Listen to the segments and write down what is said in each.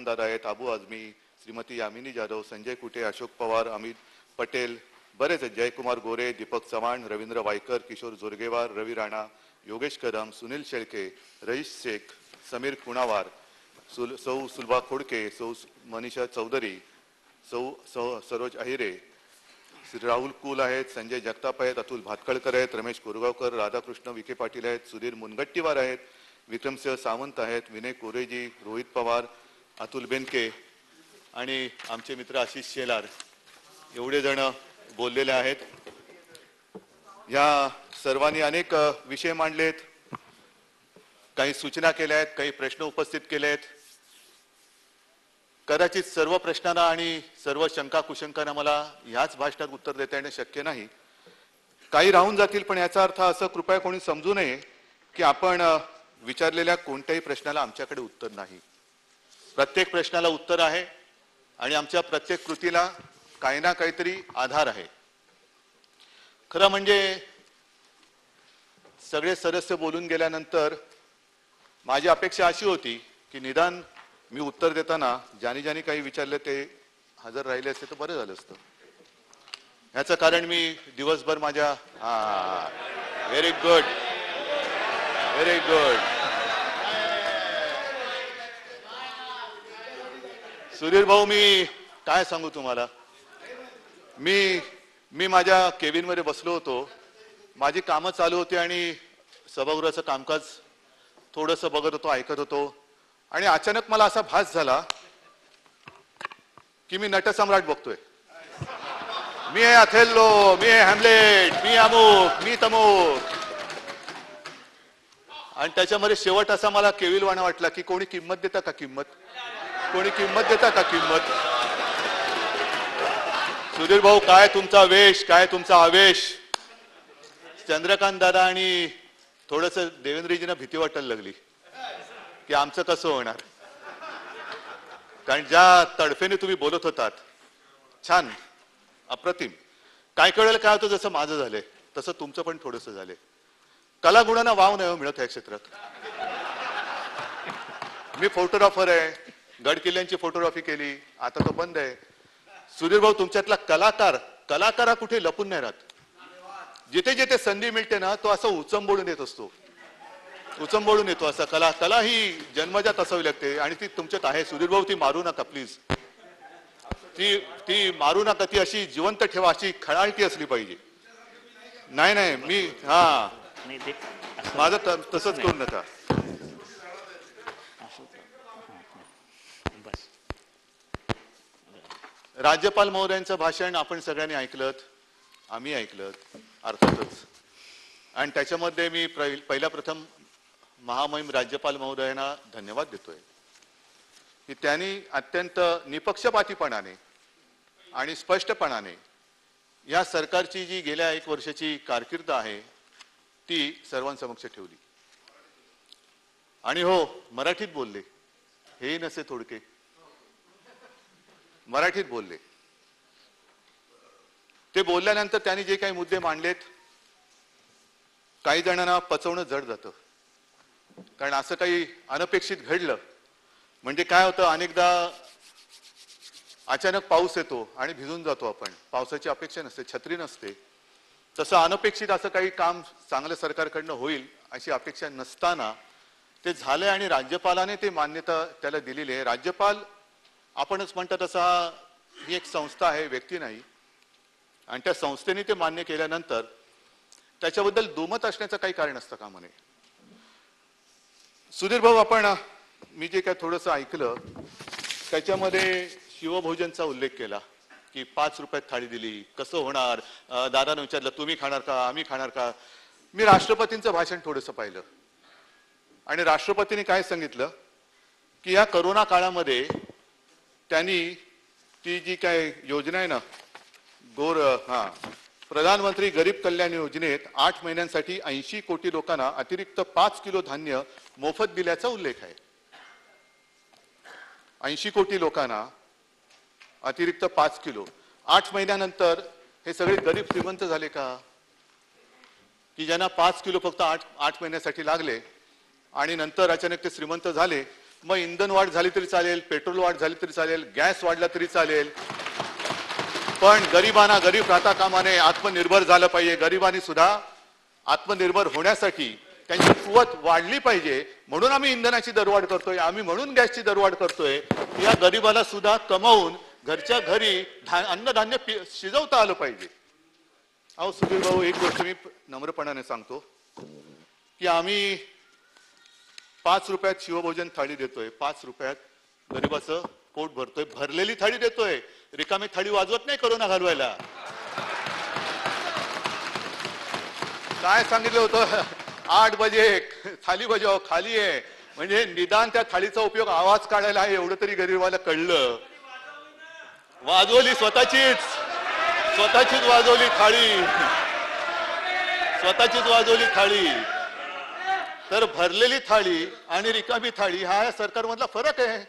दादा आहेत, अबू आझमी, श्रीमती यामिनी जाधव, संजय कुटे, अशोक पवार, अमित पटेल, बरेच आहेत, जयकुमार गोरे, दीपक चव्हाण, रवींद्र वायकर, किशोर जोरगेवार, रवी राणा, योगेश कदम, सुनील शेळके, रईस शेख, समीर खुणावार, सौ सुलभा खोडके, सौ मनीषा चौधरी, सौ सरोज अहिरे, राहुल कुल आहेत, संजय जगताप आहेत, अतुल भातखळकर आहेत, रमेश कोरगावकर, राधाकृष्ण विखे पाटील आहेत, सुधीर मुनगट्टीवार आहेत, विक्रमसिंह सावंत आहेत, विनय कोरेजी, रोहित पवार, अतुल बेनके आणि आमचे मित्र आशिष शेलार एवढे जण बोललेले आहेत. या सर्वांनी अनेक विषय मांडलेत, काही सूचना केल्या आहेत, काही प्रश्न उपस्थित केले आहेत. कदाचित सर्व प्रश्नांना आणि सर्व शंका कुशंकांना मला ह्याच भाषणात उत्तर देता येणे शक्य नाही. काही राहून जातील, पण याचा अर्थ असं कृपया कोणी समजू नये की आपण विचारलेल्या कोणत्याही प्रश्नाला आमच्याकडे उत्तर नाही. प्रत्येक प्रश्नाला उत्तर आहे आणि आमच्या प्रत्येक कृतीला काही ना काहीतरी आधार आहे. खरं म्हणजे सगळे सदस्य बोलून गेल्यानंतर माझी अपेक्षा अशी होती की निदान मी उत्तर देताना ज्याने ज्याने काही विचारले ते हजर राहिले असते तर बरं झालं असतं. ह्याचं कारण मी दिवसभर माझ्या very good very good Sudhir भाऊ, मी काय सांगू तुम्हाला, मी माझ्या केबिन मध्ये बसलो होतो, माझी कामं चालू होती आणि सभागृहाचं कामकाज थोडंसं बघत होतो, ऐकत होतो आणि अचानक मला असा भास झाला की मी नटसम्राट बघतोय. मी आहे अथेल्लो, मी आहे हॅमलेट, मी अमुक, मी तमुक. आणि त्याच्यामध्ये शेवट असा मला केविलवाणा वाटला की कोणी किंमत देता का, किंमत कोणी किंमत देता का, किंमत. सुधीर भाऊ, काय तुमचा वेश, काय तुमचा आवेश. चंद्रकांत दादा आणि थोडस देवेंद्रजींना भीती वाटायला लागली की आमचं कसं होणार. कारण ज्या तडफेने तुम्ही बोलत होतात, छान, अप्रतिम. काय कळेल काय होतं, जसं माझं झालंय तसं तुमचं पण थोडंसं झालंय. कलागुणांना वाव नाही मिळत या क्षेत्रात. मी फोटोग्राफर आहे, गड किल्ल्यांची फोटोग्राफी केली, आता तो बंद आहे. सुधीर भाऊ, तुमच्यातला कलाकार हा कुठे लपून नाही राहत. जिथे जिथे संधी मिळते ना, तो असं उचंबोळून येत असतो, उचंबोळून येतो. असा कला ही जन्मजात असावी लागते आणि ती तुमच्यात आहे. सुधीर भाऊ, ती मारू नका प्लीज, ती मारू नका, ती अशी जिवंत ठेवा, अशी खळाळती असली पाहिजे. नाही मी माझं तसंच करू नका. राज्यपाल महोदयांचं भाषण आपण सगळ्यांनी ऐकलं, आम्ही ऐकलं अर्थातच. आणि त्याच्यामध्ये मी पहिल्या प्रथम महामहिम राज्यपाल महोदयांना धन्यवाद देतोय की त्यांनी अत्यंत निपक्षपातीपणाने आणि स्पष्टपणाने या सरकारची जी गेल्या 1 वर्षाची कारकीर्द आहे ती सर्वांसमक्ष ठेवली. आणि हो, मराठीत बोलले, हे नसे थोडके, मराठीत बोलले. ते बोलल्यानंतर त्यांनी जे काही मुद्दे मांडलेत, काही जणांना पचवणं जड जातं. कारण असं काही अनपेक्षित घडलं म्हणजे काय होतं, अनेकदा अचानक पाऊस येतो आणि भिजून जातो आपण. पावसाची अपेक्षा नसते, छत्री नसते. तसं अनपेक्षित असं काही काम चांगलं सरकारकडनं होईल अशी अपेक्षा नसताना ते झालंय आणि राज्यपालाने ते मान्यता त्याला दिलेली आहे. राज्यपाल आपणच म्हणतात तसा ही एक संस्था आहे, व्यक्ती नाही. आणि त्या संस्थेने ते मान्य केल्यानंतर त्याच्याबद्दल दुमत असण्याचं काही कारण असतं का म्हणे. सुधीर भाऊ, आपण मी जे काय थोडंसं ऐकलं त्याच्यामध्ये शिवभोजनचा उल्लेख केला की 5 रुपयात थाळी दिली, कसं होणार. दादाने विचारलं, तुम्ही खाणार का, आम्ही खाणार का. मी राष्ट्रपतींचं भाषण थोडंसं पाहिलं आणि राष्ट्रपतींनी काय सांगितलं की या करोना काळामध्ये त्यांनी ती जी काय योजना आहे ना, प्रधानमंत्री गरीब कल्याण योजनेत 8 महिन्यांसाठी 80 कोटी लोकांना अतिरिक्त 5 किलो धान्य मोफत दिल्याचा उल्लेख आहे. 80 कोटी लोकांना अतिरिक्त 5 किलो. 8 महिन्यानंतर हे सगळे गरीब श्रीमंत झाले का, की ज्यांना 5 किलो फक्त 8 महिन्यासाठी लागले आणि नंतर अचानक ते श्रीमंत झाले. मग इंधन वाढ झाली तरी चालेल, पेट्रोल वाढ झाली तरी चालेल, गॅस वाढला तरी चालेल, पण गरिबांना गरीब राहता कामा नये, आत्मनिर्भर झालं पाहिजे. गरिबांनी सुद्धा आत्मनिर्भर होण्यासाठी त्यांची कुवत वाढली पाहिजे, म्हणून आम्ही इंधनाची दरवाढ करतोय, आम्ही म्हणून गॅसची दरवाढ करतोय. या गरिबाला सुद्धा कमावून घरच्या घरी अन्नधान्य शिजवता आलं पाहिजे. अहो सुधीर भाऊ, एक गोष्ट मी नम्रपणाने सांगतो की आम्ही 5 रुपयात शिवभोजन थाळी देतोय, 5 रुपयात गरिबाचं पोट भरतोय, भरलेली थाळी देतोय, रिकामी थाळी वाजवत नाही करोना घालवायला. काय सांगितलं होतं, 8 बजे थाली बजाव खाली आहे, म्हणजे निदान त्या थाळीचा उपयोग आवाज काढायला आहे एवढं तरी गरिबाला कळलं. वाजवली स्वतःचीच वाजवली थाळी, स्वतःचीच वाजवली थाळी. तर भरलेली थाळी आणि रिकामी थाळी हा या सरकारमधला फरक आहे.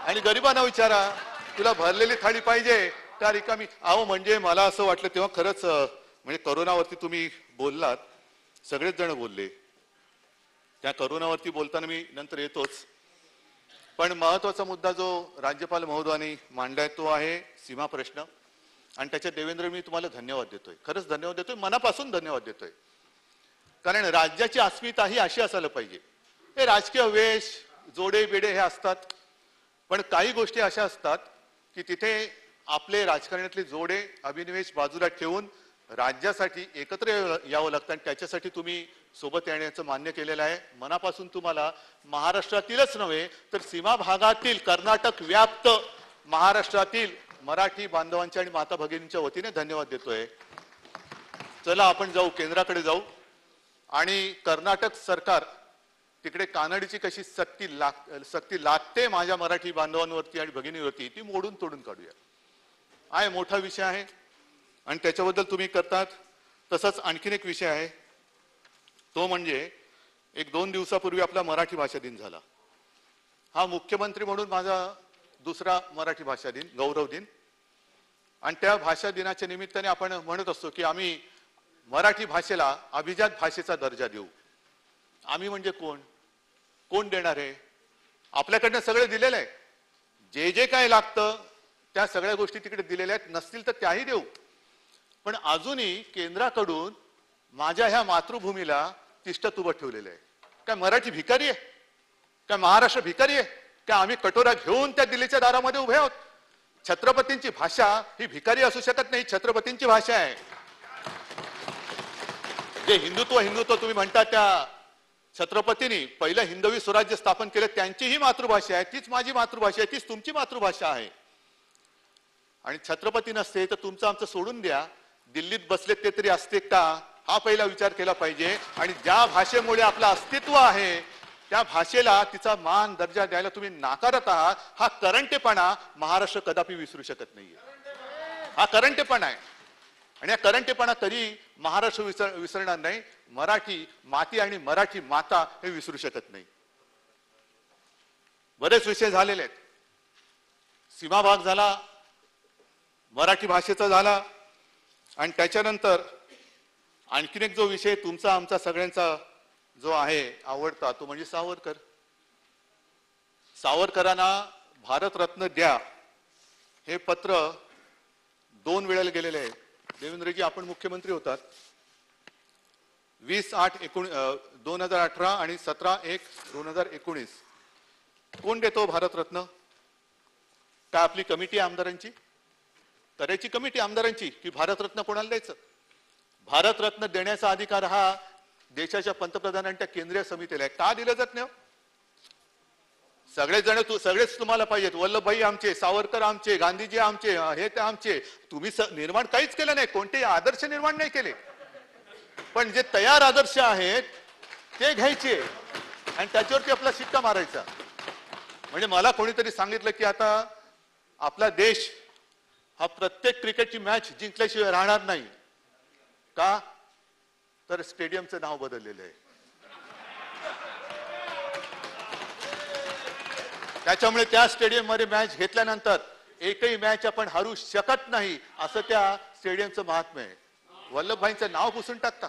आणि गरिबांना विचारा, तुला भरलेली थाळी पाहिजे का रिकामी? अहो म्हणजे मला असं वाटलं तेव्हा खरंच, म्हणजे करोनावरती तुम्ही बोललात, सगळेच जण बोलले, त्या करोनावरती बोलताना मी नंतर येतोच, पण महत्वाचा मुद्दा जो राज्यपाल महोदयांनी मांडलाय तो आहे सीमा प्रश्न. आणि त्याच्यात देवेंद्र मी तुम्हाला धन्यवाद देतोय, खरंच धन्यवाद देतोय, मनापासून धन्यवाद देतोय. कारण राज्याची अस्मिता ही अशी असायला पाहिजे. हे राजकीय वेश जोडे बेडे हे असतात, पण काही गोष्टी अशा असतात की तिथे आपले राजकारणातले जोडे अभिनिवेश बाजूला ठेवून राज्यासाठी एकत्र यावं लागतं. आणि त्याच्यासाठी तुम्ही सोबत येण्याचं मान्य केलेलं आहे. मनापासून तुम्हाला महाराष्ट्रातीलच नव्हे तर सीमा भागातील, कर्नाटक व्याप्त महाराष्ट्रातील मराठी बांधवांच्या आणि माता भगिनींच्या वतीने धन्यवाद देतोय. चला आपण जाऊ, केंद्राकडे जाऊ आणि कर्नाटक सरकार तिकडे कानडीची कशी सक्ती लागते माझ्या मराठी बांधवांवरती आणि भगिनीवरती, ती मोडून तोडून काढूया. आहे मोठा विषय आहे आणि त्याच्याबद्दल तुम्ही करतात. तसंच आणखीन एक विषय आहे, तो म्हणजे 1-2 दिवसापूर्वी आपला मराठी भाषा दिन झाला. हा मुख्यमंत्री म्हणून माझा दुसरा मराठी भाषा दिन, गौरव दिन. आणि त्या भाषा दिनाच्या निमित्ताने आपण म्हणत असतो की आम्ही मराठी भाषेला अभिजात भाषेचा दर्जा देऊ. आम्ही म्हणजे कोण? कोण देणार आहे? आपल्याकडनं सगळं दिलेलं आहे, जे जे काय लागतं त्या सगळ्या गोष्टी तिकडे दिलेल्या आहेत, नसतील तर त्याही देऊ. पण अजूनही केंद्राकडून माझ्या ह्या मातृभूमीला तिष्ठत उभं ठेवलेलं आहे. काय मराठी भिकारी आहे? काय महाराष्ट्र भिकारी आहे? काय आम्ही कटोरा घेऊन त्या दिल्लीच्या दारामध्ये उभे आहोत? छत्रपतींची भाषा ही भिकारी असू शकत नाही, छत्रपतींची भाषा आहे. जे हिंदुत्व तुम्ही म्हणता, त्या छत्रपतींनी पहिलं हिंदवी स्वराज्य स्थापन केलं, त्यांची ही मातृभाषा आहे, तीच माझी मातृभाषा आहे, तीच तुमची मातृभाषा आहे. आणि छत्रपती नसते तर तुमचं आमचं सोडून द्या, दिल्लीत बसले ते तरी असते का, हा पहिला विचार केला पाहिजे. आणि ज्या भाषेमुळे आपलं अस्तित्व आहे त्या भाषेला तिचा मान दर्जा द्यायला तुम्ही नाकारत आहात. हा करंटेपणा महाराष्ट्र कदापि विसरू शकत नाहीये. हा करंटेपणा आहे आणि या करंटेपणा कधी महाराष्ट्र विसरणार नाही. मराठी माती आणि मराठी माता हे विसरू शकत नाही. बरेच विषय झालेले आहेत. सीमा भाग झाला, मराठी भाषेचा झाला, आणि त्याच्यानंतर आणखीन एक जो विषय तुमचा आमचा सगळ्यांचा जो आहे आवडता, तो म्हणजे सावरकर. सावरकरांना भारतरत्न द्या हे पत्र 2 वेळेला गेलेले आहे. देवेंद्रजी आपण मुख्यमंत्री होतात, 20/8/2018 आणि 17/1/2019. कोण देतो भारतरत्न? काय आपली कमिटी आमदारांची करायची, कमिटी आमदारांची, की भारतरत्न कोणाला द्यायचं? भारतरत्न देण्याचा अधिकार हा देशाच्या पंतप्रधानांच्या केंद्रीय समितीला आहे. का दिलं जात नाही? सगळेच तुम्हाला पाहिजेत. वल्लभभाई आमचे, सावरकर आमचे, गांधीजी आमचे, हे ते आमचे. तुम्ही निर्माण काहीच केलं नाही, कोणतेही आदर्श निर्माण नाही केले. पण जे तयार आदर्श आहेत ते घ्यायचे आणि त्याच्यावरती आपला शिक्का मारायचा. म्हणजे मला कोणीतरी सांगितलं की आता आपला देश हा प्रत्येक क्रिकेटची मॅच जिंकल्याशिवाय राहणार नाही. का? तर स्टेडियमचं नाव बदललेलं आहे. त्याच्यामुळे त्या स्टेडियम मध्ये मॅच घेतल्यानंतर एकही मॅच आपण हरू शकत नाही, असं त्या स्टेडियमचं महात्म्य आहे. वल्लभभाईंचं नाव पुसून टाकता.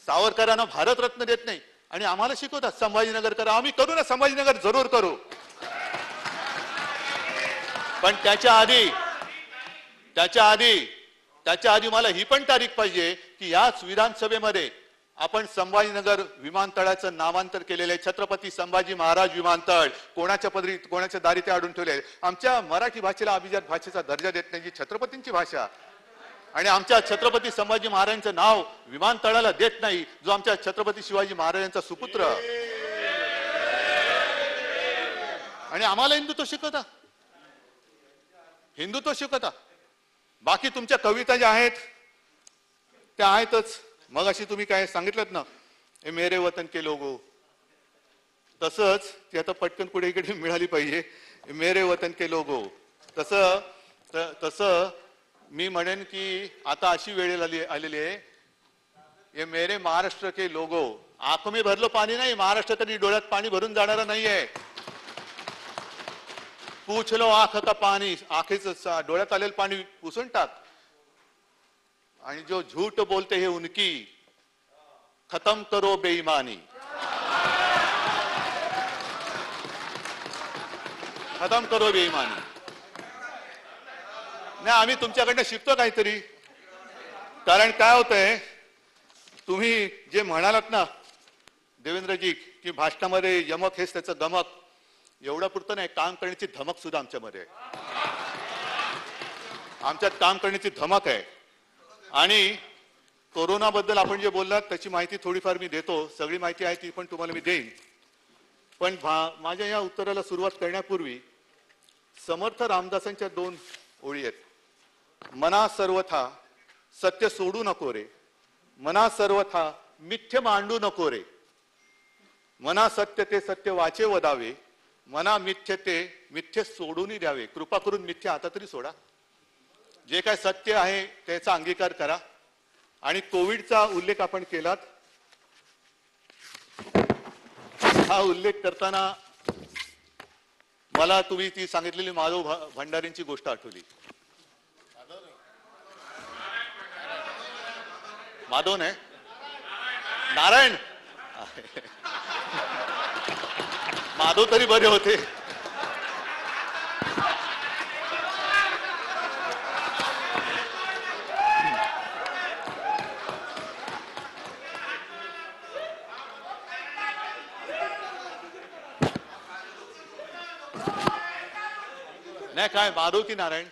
सावरकरांना भारतरत्न देत नाही आणि आम्हाला शिकवतात संभाजीनगर करा. आम्ही करू ना, संभाजीनगर जरूर करू. पण त्याच्या आधी मला ही पण तारीख पाहिजे की याच विधानसभेमध्ये आपण संभाजीनगर विमानतळाचं नामांतर केलेले छत्रपती संभाजी महाराज विमानतळ कोणाच्या दारी ते अडून ठेवले. आमच्या मराठी भाषेला अभिजात भाषेचा दर्जा देत नाही, जी छत्रपतींची भाषा, आणि आमच्या छत्रपती संभाजी महाराजांचं नाव विमानतळाला देत नाही, जो आमच्या छत्रपती शिवाजी महाराजांचा सुपुत्र. आणि आम्हाला हिंदुत्व शिकवता. बाकी तुमच्या कविता ज्या आहेत त्या आहेतच. मग अशी तुम्ही काय सांगितलं ना, ए मेरे वतन के लोगो, तसंच ती आता पटकन पुढे इकडे मिळाली पाहिजे. मेरे वतन के लोगो तसं मी म्हणेन की आता अशी वेळ आलेली आहे, ये मेरे महाराष्ट्र के लोगो. आंखों में भरलो पाणी नाही, महाराष्ट्र कधी डोळ्यात पाणी भरून जाणारा नाहीये. पूछ लो आंख का पाणी, आंखेचं डोळ्यात आलेलं पाणी पुसून टाक. आणि जो झूठ बोलते है उनकी, खत्म करो बेईमानी. खत्म करो बेईमानी. नाही, आम्ही तुमच्याकडनं शिकतो काहीतरी. कारण काय होतंय, तुम्ही जे म्हणालात ना देवेंद्रजी की भाषणामध्ये यमक हेच त्याचं गमक, एवढं पुरतं नाही, काम करण्याची धमक सुद्धा आमच्यामध्ये आहे. आमच्यात काम करण्याची धमक आहे. आणि कोरोनाबद्दल आपण जे बोललात त्याची माहिती थोडीफार मी देतो. सगळी माहिती आहे ती पण तुम्हाला मी देईन. पण माझ्या या उत्तराला सुरुवात करण्यापूर्वी समर्थ रामदासांच्या 2 ओळी आहेत. मना सर्वथा सत्य सोडू नको रे, मना सर्वथा मिथ्य मांडू नको रे, मना सत्य ते सत्य वाचे वदावे, मना मिथ्य ते मिथ्य सोडूनही द्यावे. कृपा करून मिथ्य आता तरी सोडा. जे काय सत्य आहे त्याचा अंगीकार करा. आणि कोविडचा उल्लेख आपण केलात. हा उल्लेख करताना मला तुम्ही ती सांगितलेली माधव भंडारींची गोष्ट आठवली. माधव नाही, नारायण. माधव तरी बरे होते. नाही, काय माधव की नारायण?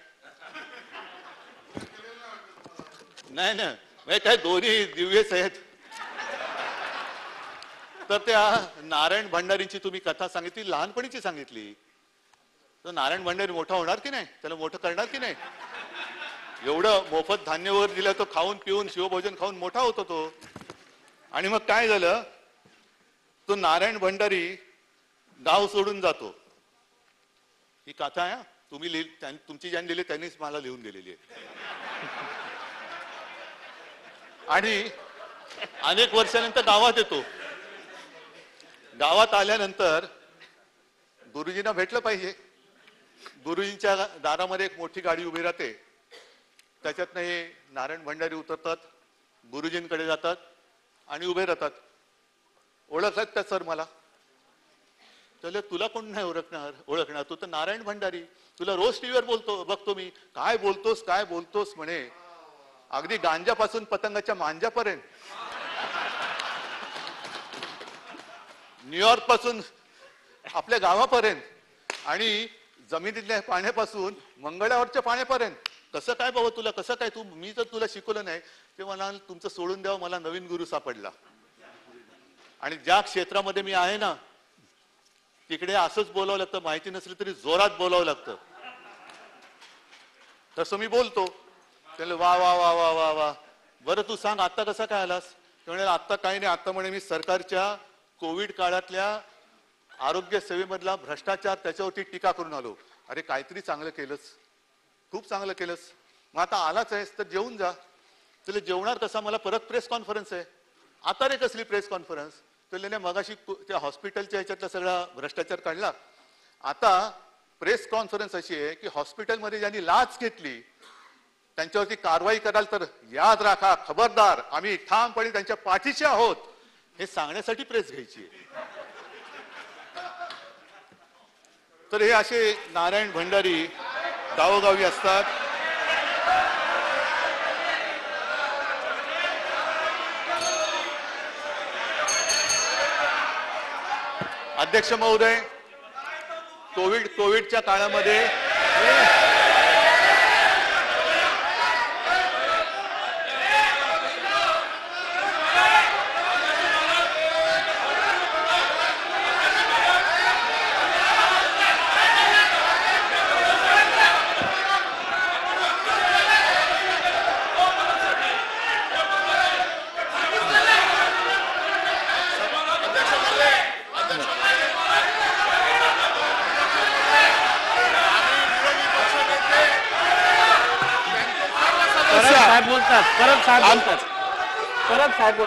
नाही ना, काय दोन्ही दिव्यच आहेत. तर त्या नारायण भंडारींची तुम्ही कथा सांगितली, लहानपणीची सांगितली. तर नारायण भंडारी मोठा होणार की नाही? त्याला मोठं करणार की नाही? एवढं मोफत धान्य वगैरे दिलं, तो खाऊन पिऊन शिवभोजन खाऊन मोठा होतो तो. आणि मग काय झालं, तो नारायण भंडारी गाव सोडून जातो. ही कथा आहे, तुम्ही तुमची ज्यांनी लिहिली त्यांनीच मला लिहून दिलेली आहे. आणि अनेक वर्षानंतर गावात येतो. गावात आल्यानंतर गुरुजींना भेटलं पाहिजे. गुरुजींच्या दारामध्ये एक मोठी गाडी उभी राहते. त्याच्यातनं हे नारायण भंडारी उतरतात, गुरुजींकडे जातात आणि उभे राहतात. ओळखलात का सर मला? त्याला तुला कोण नाही ओळखणार, तू तर नारायण भंडारी, तुला रोज टीव्हीवर बघतो मी. काय बोलतोस म्हणे. अगदी गांजापासून पतंगाच्या मांजापर्यंत, न्यूयॉर्क पासून आपल्या गावापर्यंत, आणि जमिनीतल्या पाण्यापासून मंगळावरच्या पाण्यापर्यंत. कसं काय बाबा तुला, कसं काय तू, मी जर तुला शिकवलं नाही ते मला तुमचं सोडून द्यावं, मला नवीन गुरु सापडला. आणि ज्या क्षेत्रामध्ये मी आहे ना तिकडे असंच बोलावं लागतं, माहिती नसली तरी जोरात बोलावं लागतं. तसं मी बोलतो. त्याला वा वा वा वा वा वा, बरं तू सांग आता कसा काय आलास? त्यामुळे आता काही नाही, आता म्हणे मी सरकारच्या कोविड काळातल्या आरोग्य सेवेमधला भ्रष्टाचार त्याच्यावरती टीका करून आलो. अरे काहीतरी चांगलं केलंस, खूप चांगलं केलंस. मग आता आलाच आहेस तर जेवून जा. तुला जेवणार कसा, मला परत प्रेस कॉन्फरन्स आहे. आता रे कसली प्रेस कॉन्फरन्स? तुला मगाशी त्या हॉस्पिटलच्या ह्याच्यातला सगळा भ्रष्टाचार काढला. आता प्रेस कॉन्फरन्स अशी आहे की हॉस्पिटलमध्ये ज्यांनी लाच घेतली त्यांच्यावरती कारवाई कराल तर याद राखा, खबरदार, आम्ही ठामपणे त्यांच्या पाठीशी आहोत. हे सांगण्यासाठी प्रेस घ्यायची आहे. तर हे असे नारायण भंडारी गावोगावी असतात. अध्यक्ष महोदय, कोविडच्या काळामध्ये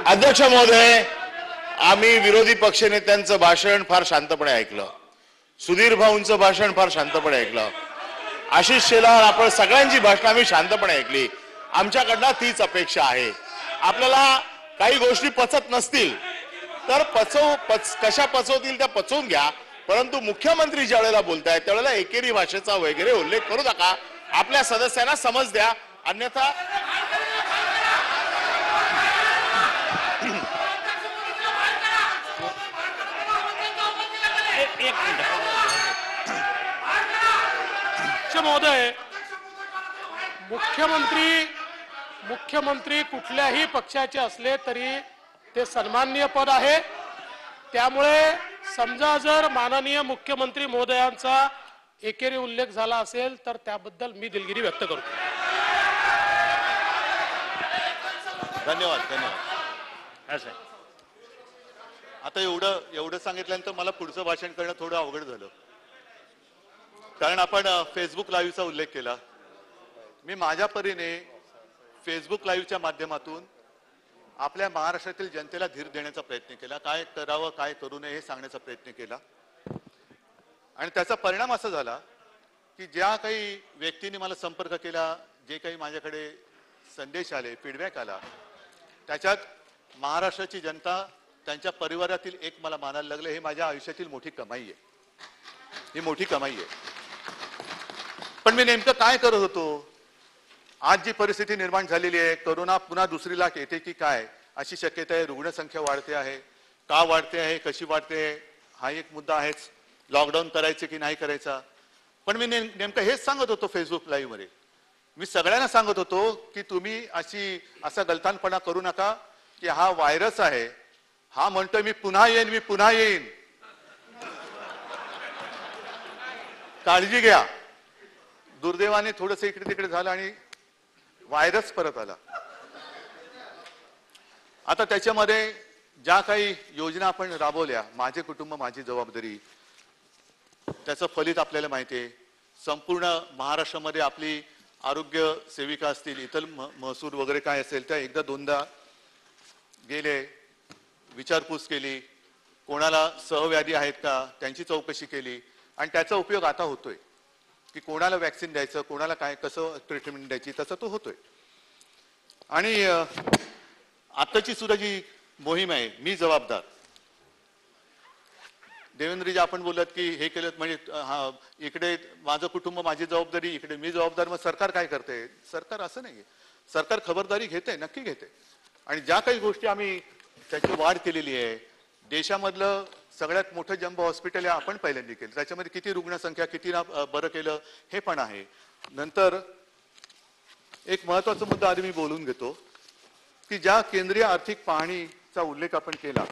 अध्यक्ष महोदय, आम्ही विरोधी पक्षनेत्यांचं भाषण फार शांतपणे ऐकलं. सुधीर भाऊंचं भाषण फार शांतपणे ऐकलं. आशिष शेलार, आपण सगळ्यांची भाषण आम्ही शांतपणे ऐकली. आमच्याकडनं तीच अपेक्षा आहे. आपल्याला काही गोष्टी पचत नसतील तर कशा पचवतील त्या पचवून घ्या, परंतु मुख्यमंत्री ज्या वेळेला बोलतायत त्यावेळेला एकेरी भाषेचा वगैरे उल्लेख करू नका. आपल्या सदस्यांना समज द्या, अन्यथा महोदय, मुख्यमंत्री कुठल्याही पक्षाचे असले तरी ते सन्माननीय पद आहे. त्यामुळे समजा जर माननीय मुख्यमंत्री महोदयांचा एकेरी उल्लेख झाला असेल तर त्याबद्दल मी दिलगिरी व्यक्त करतो. धन्यवाद. आता एवढं सांगितल्यानंतर मला पुढचं भाषण करणं थोडं अवघड झालं, कारण आपण फेसबुक लाईव्हचा उल्लेख केला. मी माझ्या परीने फेसबुक लाईव्हच्या माध्यमातून आपल्या महाराष्ट्रातील जनतेला धीर देण्याचा प्रयत्न केला, काय करावं काय करू नये हे सांगण्याचा प्रयत्न केला. आणि त्याचा परिणाम असा झाला की ज्या काही व्यक्तींनी मला संपर्क केला, जे काही माझ्याकडे संदेश आले, फीडबॅक आला, त्याच्यात महाराष्ट्राची जनता, त्यांच्या परिवारातील एक मला मानायला लागले. हे माझ्या आयुष्यातील मोठी कमाई आहे, ही मोठी कमाई आहे. पण मी नेमकं काय करत होतो? आज जी परिस्थिती निर्माण झालेली आहे, कोरोना पुन्हा दुसरी लाट येते की काय अशी शक्यता आहे. रुग्णसंख्या वाढते आहे, का वाढते आहे, कशी वाढते हा एक मुद्दा आहेच. लॉकडाऊन करायचे की नाही करायचा. पण मी नेमकं हेच सांगत होतो फेसबुक लाईव्ह मध्ये. मी सगळ्यांना सांगत होतो की तुम्ही असा गलतानपणा करू नका की हा व्हायरस आहे, हा म्हणतोय मी पुन्हा येईन, काळजी घ्या. दुर्दैवाने थोडस इकडे तिकडे झालं आणि व्हायरस परत आला. आता त्याच्यामध्ये ज्या काही योजना आपण राबवल्या, माझे कुटुंब माझी जबाबदारी, त्याचं फलित आपल्याला माहिती आहे. संपूर्ण महाराष्ट्रामध्ये आपली आरोग्य सेविका असतील, इतर महसूल वगैरे काय असेल त्या एकदा दोनदा गेले, विचारपूस केली, कोणाला सहव्याधी आहेत का त्यांची चौकशी केली. आणि त्याचा उपयोग आता होतोय की कोणाला वॅक्सिन द्यायचं, कोणाला काय कसं ट्रीटमेंट द्यायची, तसं तो होतोय. आणि आताची सुद्धा जी मोहीम आहे, मी जबाबदार, देवेंद्रजी आपण बोलत की हे केलं म्हणजे हा इकडे माझं कुटुंब माझी जबाबदारी, इकडे मी जबाबदार, मग सरकार काय करते? सरकार असं नाहीये. सरकार खबरदारी घेते, नक्की घेते. आणि ज्या काही गोष्टी आम्ही त्याची वाढ केलेली आहे, देशामधलं सगळ्यात मोठं जम्बो हॉस्पिटल आपण पहिल्यांदा केलं, त्याच्यामध्ये किती रुग्णसंख्या, किती बरं केलं हे पण आहे. नंतर एक महत्वाचा मुद्दा आधी मी बोलून घेतो की ज्या केंद्रीय आर्थिक पाहणीचा उल्लेख आपण केला,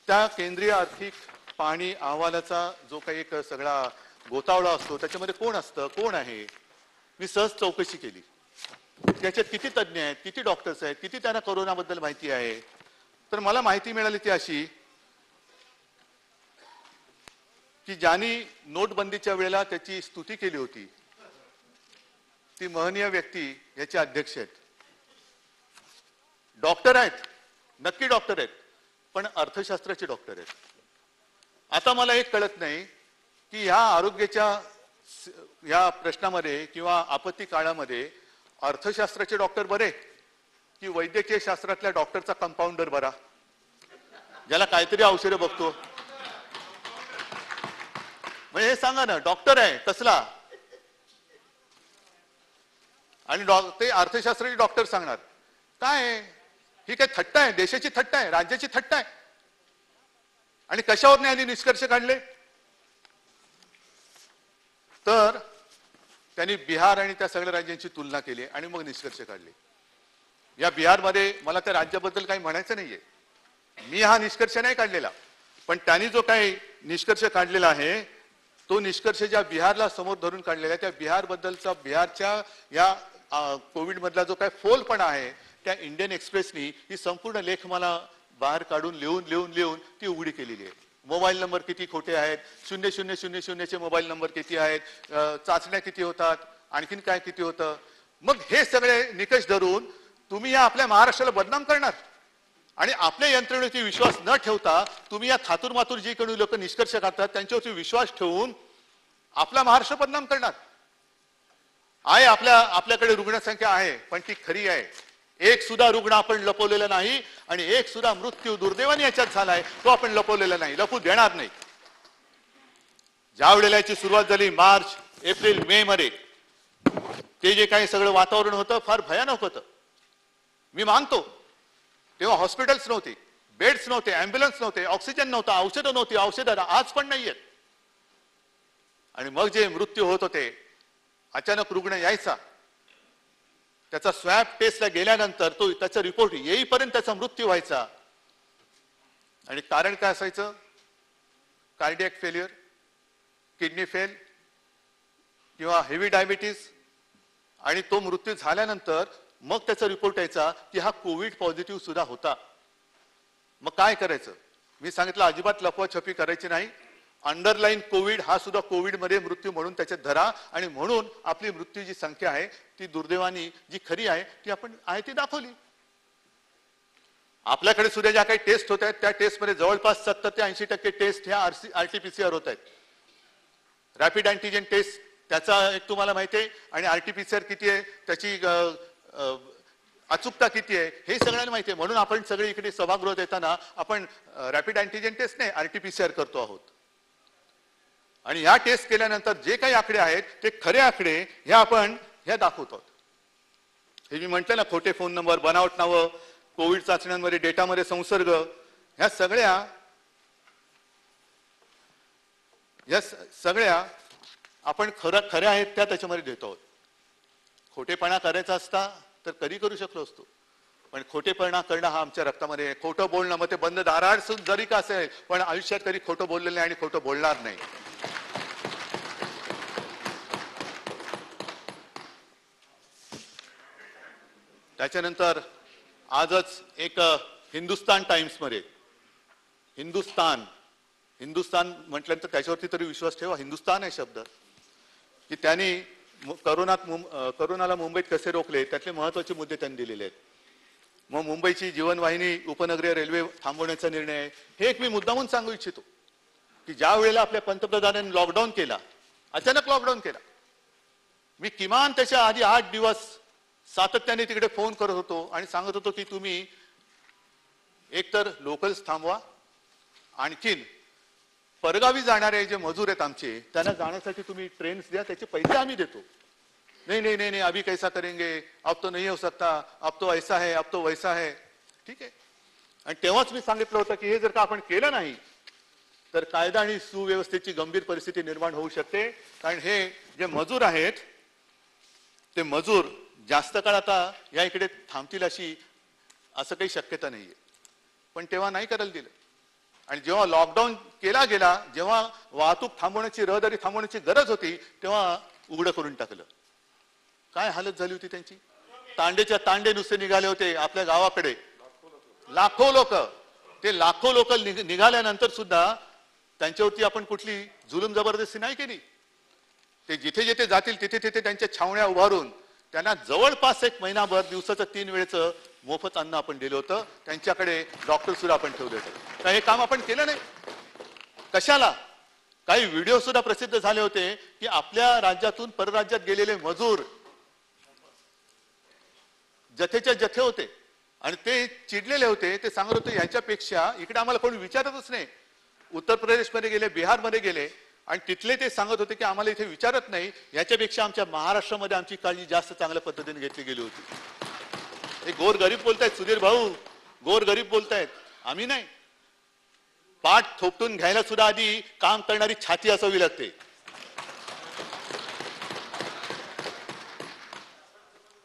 त्या केंद्रीय आर्थिक पाहणी अहवालाचा जो काही एक सगळा गोतावळा असतो त्याच्यामध्ये कोण असतं, कोण आहे, मी सहज चौकशी केली. त्याच्यात किती तज्ज्ञ आहेत, किती डॉक्टर्स आहेत, किती त्यांना कोरोनाबद्दल माहिती आहे. तर मला माहिती मिळाली ती अशी की ज्यांनी नोटबंदीच्या वेळेला त्याची स्तुती केली होती ती महनीय व्यक्ती याचे अध्यक्ष आहेत. डॉक्टर आहेत, नक्की डॉक्टर आहेत, पण अर्थशास्त्राचे डॉक्टर आहेत. आता मला एक कळत नाही की ह्या आरोग्याच्या या प्रश्नामध्ये किंवा आपत्ती काळामध्ये अर्थशास्त्राचे डॉक्टर बरे की वैद्यकीय शास्त्रातल्या डॉक्टरचा कंपाऊंडर बरा, ज्याला काहीतरी औषधं बघतो. म्हणजे हे सांगा ना, डॉक्टर आहे कसला, आणि ते अर्थशास्त्राचे डॉक्टर सांगणार काय आहे, ही काय थट्टा आहे, देशाची थट्टा आहे, राज्याची थट्टा आहे. आणि कशावर यांनी निष्कर्ष काढले, तर त्यांनी बिहार आणि त्या सगळ्या राज्यांची तुलना केली आणि मग निष्कर्ष काढले. या बिहारमध्ये मला त्या राज्याबद्दल काही म्हणायचं नाहीये, मी हा निष्कर्ष नाही काढलेला, पण त्यांनी जो काही निष्कर्ष काढलेला आहे तो निष्कर्ष ज्या बिहारला समोर धरून काढलेला आहे, त्या बिहार बद्दलचा, बिहारच्या या कोविड मधला जो काही फोलपणा आहे, त्या इंडियन एक्सप्रेसनी ही संपूर्ण लेख मला बाहेर काढून लिहून ती उघडी केलेली आहे. मोबाईल नंबर किती खोटे आहेत, 0000 मोबाईल नंबर किती आहेत, चाचण्या किती होतात, आणखीन काय किती होतं. मग हे सगळे निकष धरून तुम्ही या आपल्या महाराष्ट्राला बदनाम करणार आणि आपल्या यंत्रणेवरती विश्वास न ठेवता तुम्ही या थातूरमातूर जी कोणी लोक निष्कर्ष काढतात त्यांच्यावरती विश्वास ठेवून आपला महाराष्ट्र बदनाम करणार. आहे आपल्याकडे रुग्णसंख्या आहे, पण ती खरी आहे. एक सुद्धा रुग्ण आपण लपवलेला नाही आणि एक सुद्धा मृत्यू दुर्दैवाने याच्यात झालाय तो आपण लपवलेला नाही, लपू देणार नाही. ज्या वेळेला याची सुरुवात झाली मार्च, एप्रिल, मे मध्ये, ते जे काही सगळं वातावरण होतं फार भयानक होतं. मी मानतो तेव्हा हॉस्पिटल्स नव्हते, बेड्स नव्हते, अँब्युलन्स नव्हते, ऑक्सिजन नव्हता, औषधं नव्हती, औषधं आज पण नाहीयेत. आणि मग जे मृत्यू होत होते, अचानक रुग्ण यायचा, त्याचा स्वॅब टेस्टला गेल्यानंतर तो त्याचा रिपोर्ट येईपर्यंत त्याचा मृत्यू व्हायचा. आणि कारण काय असायचं, कार्डियक फेल्युअर, किडनी फेल किंवा हेवी डायबिटीज. आणि तो मृत्यू झाल्यानंतर मग त्याचा रिपोर्ट यायचा की हा कोविड पॉझिटिव्ह सुद्धा होता. मग काय करायचं, मी सांगितलं अजिबात लपवाछपी करायची नाही. अंडरलाईन कोविड हा सुद्धा कोविड मध्ये मृत्यू म्हणून त्याच्यात धरा, आणि म्हणून आपली मृत्यूची संख्या आहे ती दुर्दैवानी जी खरी आहे ती आपण आहे ती दाखवली. आपल्याकडे सुद्धा ज्या काही टेस्ट होत आहेत त्या टेस्टमध्ये जवळपास 70 ते 80% टेस्ट ह्या RT-PCR होत आहेत. रॅपिड अँटीजन टेस्ट त्याचा एक तुम्हाला माहिती आहे, आणि RT-PCR किती आहे, त्याची अचूकता किती आहे हे सगळ्यांना माहिती आहे. म्हणून आपण सगळे इकडे सभागृहात येताना आपण रॅपिड अँटीजन टेस्ट नाही RT-PCR करतो आहोत. आणि ह्या टेस्ट केल्यानंतर जे काही आकडे आहेत ते खरे आकडे हे आपण दाखवतो. हे मी म्हटलं ना, खोटे फोन नंबर, बनावट नावं, कोविड चाचण्यांमध्ये डेटामध्ये संसर्ग, ह्या सगळ्या आपण खऱ्या आहेत त्या त्याच्यामध्ये देतो आहोत. खोटेपणा करायचा असता तर कधी करू शकलो असतो, पण खोटेपणा करणं हा आमच्या रक्तामध्ये आहे. खोटं बोलणं, मग ते बंद दारात जरी का असेल, पण आयुष्यात कधी खोटं बोललेलं नाही आणि खोटं बोलणार नाही. त्याच्यानंतर आजच एक हिंदुस्तान टाइम्स मध्ये, हिंदुस्तान म्हटल्यानंतर त्याच्यावरती तरी विश्वास ठेवा, हिंदुस्तान आहे शब्द, की त्यांनी करोनाला मुंबईत कसे रोखले त्यातले महत्वाचे मुद्दे त्यांनी दिलेले आहेत. मग मुंबईची जीवनवाहिनी उपनगरीय रेल्वे थांबवण्याचा निर्णय, हे एक मी मुद्दामून सांगू इच्छितो की ज्या वेळेला आपल्या पंतप्रधानांनी लॉकडाऊन केला, अचानक लॉकडाऊन केला, मी किमान त्याच्या आधी 8 दिवस सातत्याने तिकडे फोन करत होतो आणि सांगत होतो की तुम्ही एकतर लोकल्स थांबवा, आणखीन परगावी जाणारे जे मजूर आहेत आमचे त्यांना जाण्यासाठी तुम्ही ट्रेन्स द्या, त्याचे पैसे आम्ही देतो. नहीं अभी कैसा करेंगे, अब तो नहीं हो सकता, अब तो ऐसा है, अब तो वैसा है. ठीक आहे. आणि तेव्हाच मी सांगितलं होतं की हे जर का आपण केलं नाही तर कायदा आणि सुव्यवस्थेची गंभीर परिस्थिती निर्माण होऊ शकते. कारण हे जे मजूर आहेत ते मजूर जास्त काळ आता या इकडे थांबतील असं काही शक्यता नाहीये. पण तेव्हा नाही करायला दिलं. आणि जेव्हा लॉकडाऊन केला गेला, जेव्हा वाहतूक थांबवण्याची, रहदारी थांबवण्याची गरज होती, तेव्हा उघडं करून टाकलं. काय हालत झाली होती त्यांची. तांडेच्या तांडे नुसते निघाले होते आपल्या गावाकडे, लाखो लोक. ते लाखो लोक निघाल्यानंतर सुद्धा त्यांच्यावरती आपण कुठली जुलूम जबरदस्ती नाही केली. ते जिथे जिथे जातील तिथे तिथे त्यांच्या छावण्या उभारून त्यांना जवळपास 1 महिनाभर दिवसाचं 3 वेळेचं मोफत अन्न आपण दिलं होतं. त्यांच्याकडे डॉक्टर सुद्धा आपण ठेवले होते. तर हे काम आपण केलं नाही. कशाला? काही व्हिडिओ सुद्धा प्रसिद्ध झाले होते की आपल्या राज्यातून परराज्यात गेलेले मजूर जथेच्या जथे होते. आणि ते चिडलेले होते. ते सांगत होते याच्यापेक्षा इकडे आम्हाला कोणी विचारतच नाही. उत्तर प्रदेशमध्ये गेले, बिहारमध्ये गेले आणि तिथले ते सांगत होते की आम्हाला इथे विचारत नाही, याच्यापेक्षा आमच्या महाराष्ट्रामध्ये आमची काळजी जास्त चांगल्या पद्धतीने घेतली गेली होती. हे गोरगरीब बोलतायत सुधीर भाऊ, गोरगरीब बोलतायत, आम्ही नाही. पाठ थोपटून घ्यायला सुद्धा आधी काम करणारी छाती असावी लागते.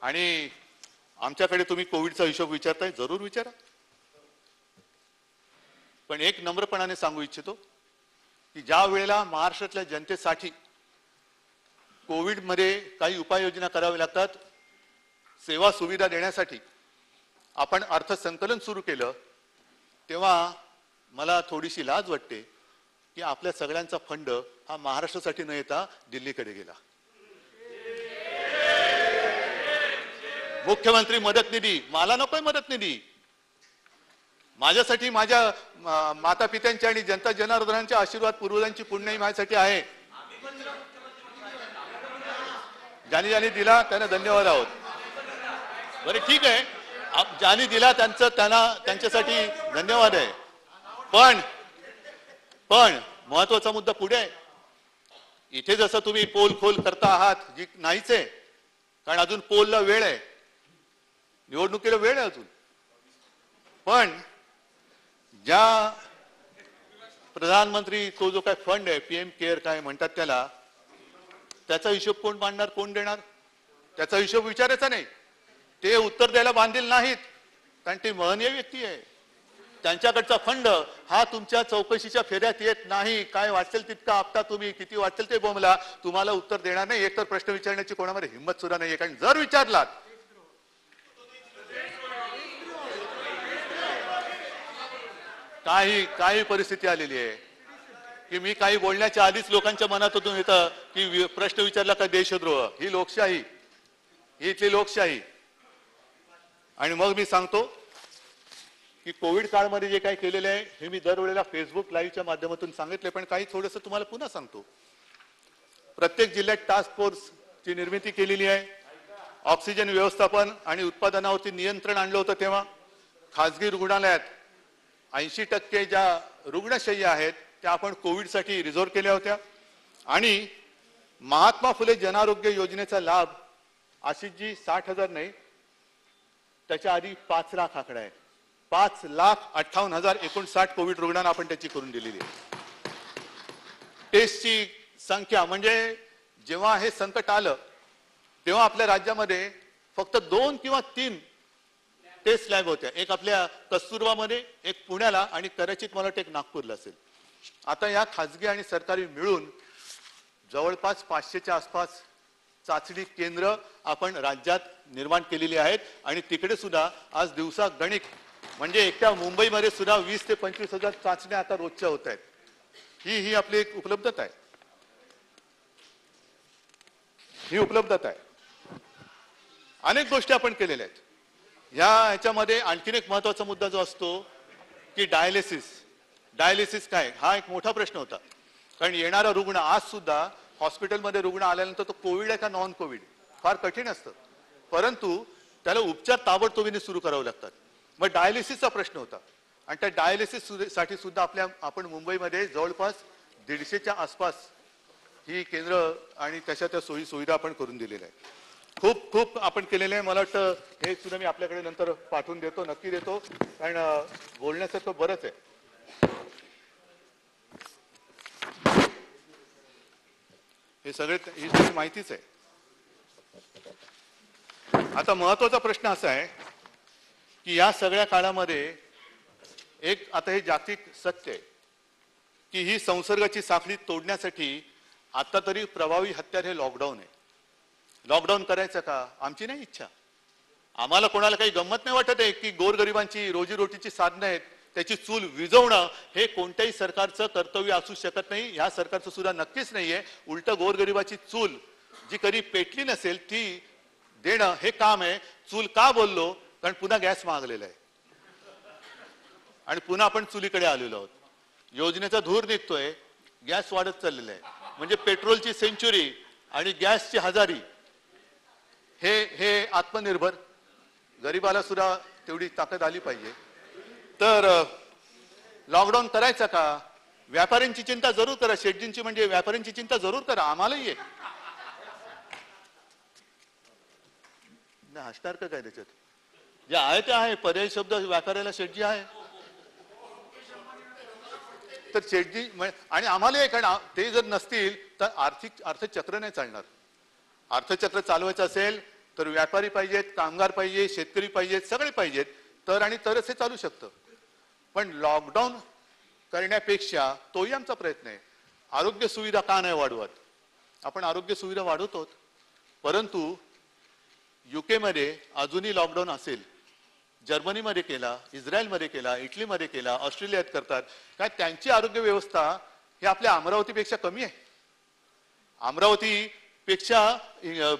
आणि आमच्याकडे तुम्ही कोविडचा हिशोब विचारताय, जरूर विचारा. पण एक नम्रपणाने सांगू इच्छितो की ज्या वेळेला महाराष्ट्रातल्या जनतेसाठी कोविडमध्ये काही उपाययोजना कराव्या लागतात, सेवा सुविधा देण्यासाठी आपण अर्थसंकलन सुरू केलं, तेव्हा मला थोडीशी लाज वाटते की आपल्या सगळ्यांचा फंड हा महाराष्ट्रासाठी न येता दिल्लीकडे गेला. मुख्यमंत्री मदत निधी, मला नकोय मदत निधी. माझ्यासाठी माझ्या माता पित्यांचे आणि जनता जनार्दनांचे आशीर्वाद, पूर्वजांची पुण्यही माझ्यासाठी आहे. ज्यांनी ज्यांनी दिला त्यांना धन्यवाद आहोत. बरे ठीक आहे, ज्यांनी दिला त्यांच्यासाठी धन्यवाद आहे. पण महत्वाचा मुद्दा पुढे आहे. इथे जसं तुम्ही पोल खोल करता आहात, जी नाहीच आहे, कारण अजून पोलला वेळ आहे, निवडणुकीला वेळ आहे अजून. पण ज्या प्रधानमंत्री तो जो काय फंड आहे, पीएम केअर काय म्हणतात त्याला, त्याचा हिशोब कोण मांडणार, कोण देणार? त्याचा हिशोब विचारायचा नाही. ते उत्तर द्यायला बांधील नाहीत, कारण ते महनीय व्यक्ती आहे. त्यांच्याकडचा फंड हा तुमच्या चौकशीच्या फेऱ्यात येत नाही. काय वाचेल तितका आपटा तुम्ही, किती वाचेल ते बोंबला, तुम्हाला उत्तर देणार नाही. एकतर प्रश्न विचारण्याची कोणामध्ये हिंमत सुद्धा नाहीये, कारण जर विचारलात काही परिस्थिती आलेली आहे की मी काही बोलण्याच्या आधीच लोकांच्या मनातून येतं की प्रश्न विचारला का देशद्रोह. ही लोकशाही, ही इथली लोकशाही. आणि मग मी सांगतो की कोविड काळमध्ये जे काही केलेलं आहे हे मी दरवेळेला फेसबुक लाईव्हच्या माध्यमातून सांगितले, पण काही थोडंसं तुम्हाला पुन्हा सांगतो. प्रत्येक जिल्ह्यात टास्क फोर्सची निर्मिती केलेली आहे. ऑक्सिजन व्यवस्थापन आणि उत्पादनावरती नियंत्रण आणलं होतं. तेव्हा खासगी रुग्णालयात 80% ज्या रुग्णशय्या आहेत त्या आपण कोविडसाठी रिझर्व्ह केल्या होत्या. आणि महात्मा फुले जनारोग्य योजनेचा लाभ आशिषजी 60,000 नाही, त्याच्या आधी 5 लाख आकडा आहे. 5,58,059 कोविड रुग्णांना आपण त्याची करून दिलेली आहे. टेस्टची संख्या म्हणजे जेव्हा हे संकट आलं तेव्हा आपल्या राज्यामध्ये फक्त 2 किंवा 3 टेस्ट लॅब होत्या. एक आपल्या कस्तुरबामध्ये, एक पुण्याला आणि कदाचित मला वाटतं एक नागपूरला असेल. आता या खाजगी आणि सरकारी मिळून जवळपास 500च्या आसपास चाचणी केंद्र आपण राज्यात निर्माण केलेली आहेत. आणि तिकडे सुद्धा आज दिवसा गणिक म्हणजे एकट्या मुंबईमध्ये सुद्धा 20 ते 25,000 चाचण्या आता रोजच्या होत आहेत. ही आपली एक उपलब्धता आहे, ही उपलब्धता आहे. अनेक गोष्टी आपण केलेल्या आहेत. ह्याच्यामध्ये आणखीन एक महत्वाचा मुद्दा जो असतो की डायलिसिस काय, हा एक मोठा प्रश्न होता. कारण येणारा रुग्ण आज सुद्धा हॉस्पिटलमध्ये रुग्ण आल्यानंतर तो कोविड आहे का नॉन कोविड फार कठीण असतं, परंतु त्याला उपचार ताबडतोबीने सुरू करावे लागतात. मग डायलिसिसचा प्रश्न होता आणि त्या डायलिसिस साठी सुद्धा आपण मुंबईमध्ये जवळपास 150च्या आसपास ही केंद्र आणि त्या सोयी सुविधा आपण करून दिलेल्या आहे. खूप आपण केलेलं आहे. मला वाटतं हे सुद्धा मी आपल्याकडे नंतर पाठवून देतो, नक्की देतो, कारण बोलण्यासारखं बरंच आहे. ही सगळी माहितीच आहे. आता महत्वाचा प्रश्न असा आहे की या सगळ्या काळामध्ये आता हे जागतिक सत्य आहे की ही संसर्गाची साखळी तोडण्यासाठी आता तरी प्रभावी हत्यार हे लॉकडाऊन आहे. लॉकडाऊन करायचं का? आमची नाही इच्छा. आम्हाला कोणाला काही गंमत नाही वाटत आहे की गोरगरिबांची रोजीरोटीची साधनं आहेत त्याची चूल विझवणं हे कोणत्याही सरकारचं कर्तव्य असू शकत नाही. ह्या सरकारचं सुद्धा नक्कीच नाहीये. उलट गोरगरिबाची चूल जी कधी पेटली नसेल ती देणं हे काम आहे. चूल का बोललो? कारण पुन्हा गॅस मागलेला आहे आणि पुन्हा आपण चुलीकडे आलेलो आहोत. योजनेचा धूर निघतोय, गॅस वाढत चाललेला आहे. म्हणजे पेट्रोलची सेंचुरी आणि गॅसची हजारी. हे आत्मनिर्भर, गरीबाला सुद्धा तेवढी ताकद आली पाहिजे. तर लॉकडाऊन करायचा का? व्यापाऱ्यांची चिंता जरूर करा, शेटजींची म्हणजे व्यापाऱ्यांची चिंता जरूर करा, आम्हालाही आहे. हसणार का काय त्याच्यात? जे आहे ते आहे, पर्यायी शब्द व्यापाऱ्याला शेटजी आहे. तर शेटजी आणि आम्हाला एक, ते जर नसतील तर अर्थचक्र नाही चालणार. अर्थचक्र चालवायचं असेल तर व्यापारी पाहिजेत, कामगार पाहिजे, शेतकरी पाहिजेत, सगळे पाहिजेत, तर आणि तरच हे चालू शकतं. पण लॉकडाऊन करण्यापेक्षा तोही आमचा प्रयत्न आहे. आरोग्य सुविधा का नाही वाढवत? आपण आरोग्य सुविधा वाढवतो, परंतु UK मध्ये अजूनही लॉकडाऊन असेल, जर्मनीमध्ये केला, इस्रायलमध्ये केला, इटलीमध्ये केला, ऑस्ट्रेलियात करतात. काय त्यांची आरोग्य व्यवस्था ही आपल्या अमरावतीपेक्षा कमी आहे? अमरावतीपेक्षा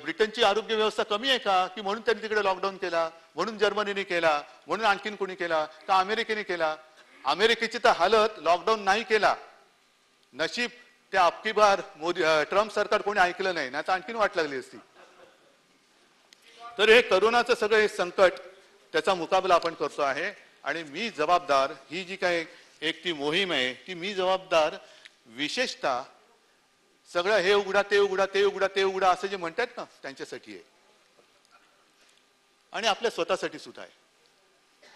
ब्रिटनची आरोग्य व्यवस्था कमी आहे का? की म्हणून त्यांनी तिकडे लॉकडाऊन केला, म्हणून जर्मनीने केला, म्हणून आणखीन कोणी केला का? अमेरिकेने केला. अमेरिकेची तर हालत लॉकडाऊन नाही केला, नशीब त्या अबकी बार ट्रम्प सरकार कोणी ऐकलं नाही, तर आणखीन वाट लागली असती. तर हे करोनाचं सगळं हे संकट, त्याचा मुकाबला आपण करतो आहे. आणि मी जबाबदार, ही जी काही एक ती मोहीम आहे ती मी जबाबदार, विशेषतः सगळं हे उघडा ते उघडा ते उघडा ते उघडा असं जे म्हणतात ना, त्यांच्यासाठी आहे आणि आपल्या स्वतःसाठी सुद्धा आहे.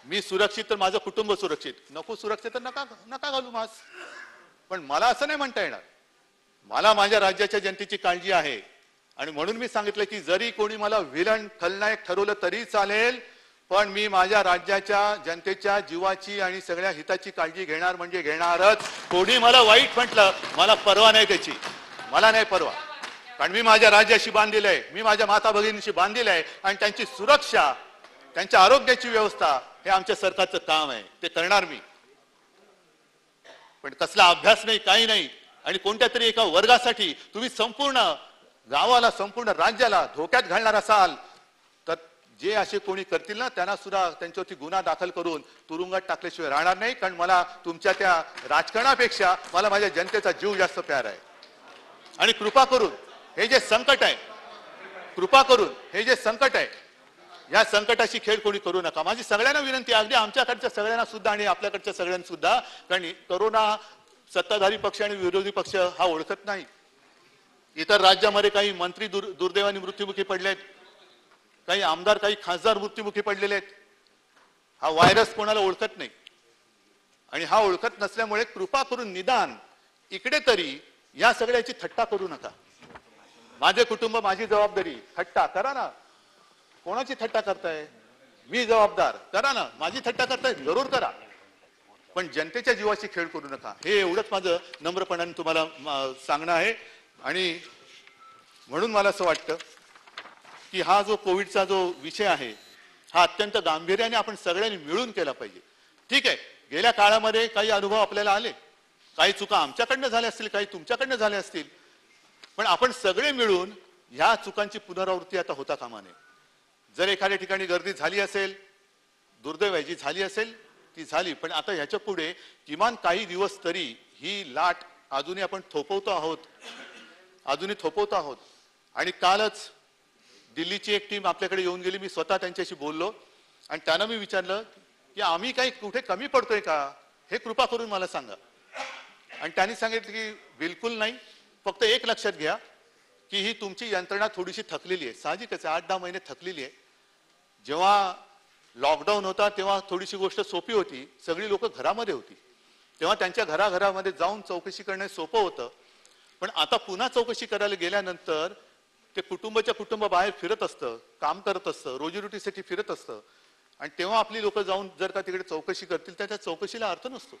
मी सुरक्षित तर माझं कुटुंब सुरक्षित, नको सुरक्षित तर नका घालू मास्क. पण मला असं नाही म्हणता येणार. मला माझ्या राज्याच्या जनतेची काळजी आहे आणि म्हणून मी सांगितलं की जरी कोणी मला विलन खलनायक ठरवलं तरी चालेल, पण मी माझ्या राज्याच्या जनतेच्या जीवाची आणि सगळ्या हिताची काळजी घेणार म्हणजे घेणारच. कोणी मला वाईट म्हटलं, मला परवा नाही त्याची, मला नाही परवा. कारण मी माझ्या राज्याशी बांधलेलं आहे, मी माझ्या माता भगिनीशी बांधलेलं आहे आणि त्यांची सुरक्षा, त्यांच्या आरोग्याची व्यवस्था हे आमच्या सरकारचं काम आहे, ते करणार मी. पण कसला अभ्यास नाही, काही नाही. आणि कोणत्या तरी एका वर्गासाठी तुम्ही संपूर्ण गावाला, संपूर्ण राज्याला धोक्यात घालणार असाल तर जे असे कोणी करतील ना, त्यांना सुद्धा त्यांच्यावरती गुन्हा दाखल करून तुरुंगात टाकल्याशिवाय राहणार नाही. कारण मला तुमच्या त्या राजकारणापेक्षा मला माझ्या जनतेचा जीव जास्त प्यार आहे. आणि कृपा करून हे जे संकट आहे, कृपा करून हे जे संकट आहे, या संकटाची खेळ कोणी करू नका. माझी सगळ्यांना विनंती, अगदी आमच्याकडच्या सगळ्यांना सुद्धा आणि आपल्याकडच्या सगळ्यांना सुद्धा. कारण करोना सत्ताधारी पक्ष आणि विरोधी पक्ष हा ओळखत नाही. इतर राज्यामध्ये काही मंत्री दुर्दैवाने मृत्युमुखी पडलेत, काही आमदार, काही खासदार मृत्युमुखी पडलेले आहेत. हा व्हायरस कोणाला ओळखत नाही आणि हा ओळखत नसल्यामुळे कृपा करून निदान इकडे तरी या सगळ्याची थट्टा करू नका. माझे कुटुंब, माझी जबाबदारी, थट्टा करा ना. कोणाची थट्टा करताय? मी जबाबदार, करा ना. माझी थट्टा करताय, जरूर करा, पण जनतेच्या जीवाची खेळ करू नका. हे एवढंच माझं नम्रपणाने तुम्हाला सांगणं आहे. आणि म्हणून मला असं वाटतं की हा जो कोविडचा जो विषय आहे हा अत्यंत गांभीर्याने आपण सगळ्यांनी मिळून केला पाहिजे. ठीक आहे, गेल्या काळामध्ये काही अनुभव आपल्याला आले, काही चुका आमच्याकडनं झाल्या असतील, काही तुमच्याकडनं झाल्या असतील, पण आपण सगळे मिळून ह्या चुकांची पुनरावृत्ती आता होता कामा नये. जर एखाद्या ठिकाणी गर्दी झाली असेल, दुर्दैव जी झाली असेल ती झाली, पण आता ह्याच्या पुढे किमान काही दिवस तरी ही लाट अजूनही आपण थोपवतो आहोत. आणि कालच दिल्लीची एक टीम आपल्याकडे येऊन गेली. मी स्वतः त्यांच्याशी बोललो आणि त्यांना मी विचारलं की आम्ही काही कुठे कमी पडतोय का, हे कृपा करून मला सांगा. आणि त्यांनी सांगितलं की बिलकुल नाही, फक्त एक लक्षात घ्या की ही तुमची यंत्रणा थोडीशी थकलेली आहे. साहजिकच आहे, 8-10 महिने थकलेली आहे. जेव्हा लॉकडाऊन होता तेव्हा थोडीशी गोष्ट सोपी होती, सगळी लोक घरामध्ये होती, तेव्हा त्यांच्या घराघरामध्ये जाऊन चौकशी करणे सोपं होतं. पण आता पुन्हा चौकशी करायला गेल्यानंतर ते कुटुंबाच्या कुटुंब बाहेर फिरत असतं, काम करत असतं, रोजीरोटीसाठी फिरत असतं. आणि तेव्हा आपली लोक जाऊन जर का तिकडे चौकशी करतील तर त्या चौकशीला अर्थ नसतो.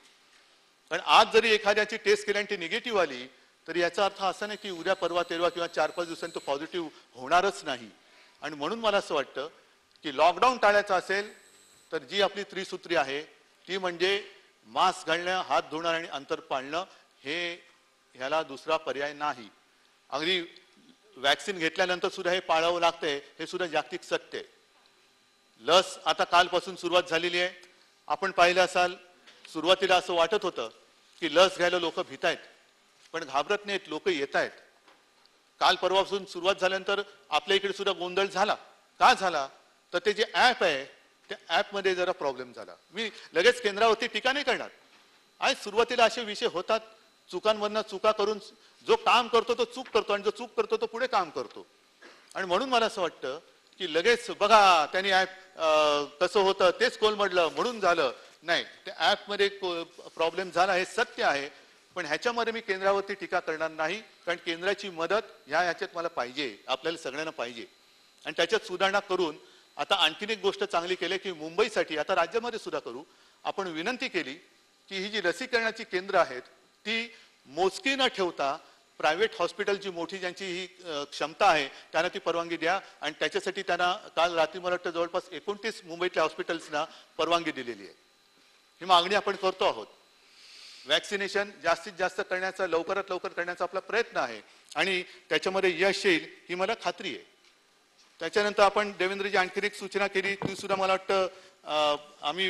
कारण आज जरी एखाद्याची टेस्ट केली आणि ती निगेटिव्ह आली तर याचा अर्थ असा नाही की उद्या परवा तेरवा किंवा 4-5 दिवसांनी तो पॉझिटिव्ह होणारच नाही. आणि म्हणून मला असं वाटतं की लॉकडाऊन टाळायचं असेल तर जी आपली त्रिसूत्री आहे ती म्हणजे मास्क घालणं, हात धुणं आणि अंतर पाळणं, ह्याला दुसरा पर्याय नाही. अगदी वॅक्सिन घेतल्यानंतर सुद्धा हे पाळावं लागतंय, हे सुद्धा जागतिक सत्य आहे. लस आता कालपासून सुरुवात झालेली आहे. आपण पाहिलं असाल, सुरुवातीला असं वाटत होतं की लस घ्यायला लोक भीत आहेत, पण घाबरत नाहीत, लोक येत आहेत. काल परवापासून सुरुवात झाल्यानंतर आपल्या इकडे सुद्धा गोंधळ झाला. का झाला? तर ते जे ऍप आहे त्या ॲपमध्ये जरा प्रॉब्लेम झाला. मी लगेच केंद्रावरती टीका नाही करणार. आणि सुरुवातीला असे विषय होतात, चुकांवरनं चुका करून जो काम करतो तो चूक करतो आणि जो चूक करतो तो पुढे काम करतो. आणि म्हणून मला असं वाटतं की लगेच बघा त्यांनी ॲप कसं होतं तेच कोलमडलं म्हणून झालं. नाही, त्या ॲपमध्ये प्रॉब्लेम झाला हे सत्य आहे, पण ह्याच्यामध्ये मी केंद्रावरती टीका करणार नाही. कारण केंद्राची मदत ह्याच्यात मला पाहिजे, आपल्याला सगळ्यांना पाहिजे. आणि त्याच्यात सुधारणा करून आता आणखीन एक गोष्ट चांगली केली की मुंबईसाठी आता राज्यामध्ये सुद्धा करू, आपण विनंती केली की ही जी लसीकरणाची केंद्र आहेत ती मोजकी न ठेवता प्रायव्हेट हॉस्पिटल जी मोठी ज्यांची ही क्षमता आहे त्यांना ती परवानगी द्या. आणि त्याच्यासाठी त्यांना काल रात्री मला वाटतं जवळपास 29 मुंबईतल्या हॉस्पिटल्सना परवानगी दिलेली आहे. ही मागणी आपण करतो आहोत. वॅक्सिनेशन जास्तीत जास्त करण्याचा, लवकरात लवकर करण्याचा आपला प्रयत्न आहे आणि त्याच्यामध्ये यश येईल ही मला खात्री आहे. त्याच्यानंतर आपण देवेंद्रजी आणखीन एक सूचना केली, ती सुद्धा मला वाटतं आम्ही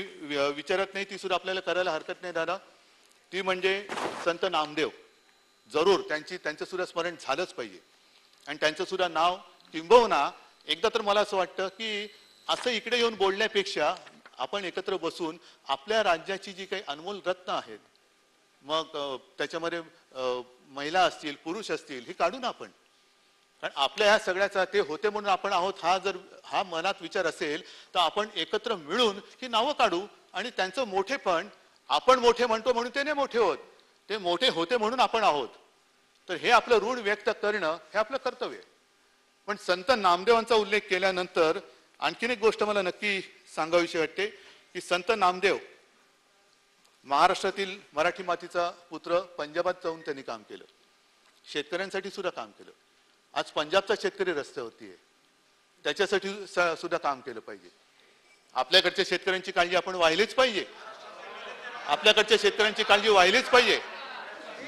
विचारत नाही, ती सुद्धा आपल्याला करायला हरकत नाही दादा. ती म्हणजे संत नामदेव. जरूर त्यांचं सुद्धा स्मरण झालंच पाहिजे आणि त्यांचं सुद्धा नाव किंबहुना एकदा तर मला असं वाटतं की असं इकडे येऊन बोलण्यापेक्षा आपण एकत्र बसून आपल्या राज्याची जी काही अनमोल रत्न आहेत, मग त्याच्यामध्ये महिला असतील पुरुष असतील, हे काढू ना आपण. कारण आपल्या ह्या सगळ्याचा ते होते म्हणून आपण आहोत हा मनात विचार असेल तर आपण एकत्र मिळून ही नावं काढू आणि त्यांचं मोठेपण, आपण मोठे म्हणतो म्हणून ते नाही मोठे होत, ते मोठे होते म्हणून आपण आहोत, तर हे आपलं ऋण व्यक्त करणं हे आपलं कर्तव्य आहे. पण संत नामदेवांचा उल्लेख केल्यानंतर आणखीन एक गोष्ट मला नक्की सांगावीशी वाटते की संत नामदेव महाराष्ट्रातील मराठी मातीचा पुत्र, पंजाबात जाऊन त्यांनी काम केलं, शेतकऱ्यांसाठी सुद्धा काम केलं. आज पंजाबचा शेतकरी रस्त्यावरती आहे, त्याच्यासाठी सुद्धा काम केलं पाहिजे. आपल्याकडच्या शेतकऱ्यांची काळजी आपण वाहिलीच पाहिजे, आपल्याकडच्या शेतकऱ्यांची काळजी वाहिलीच पाहिजे.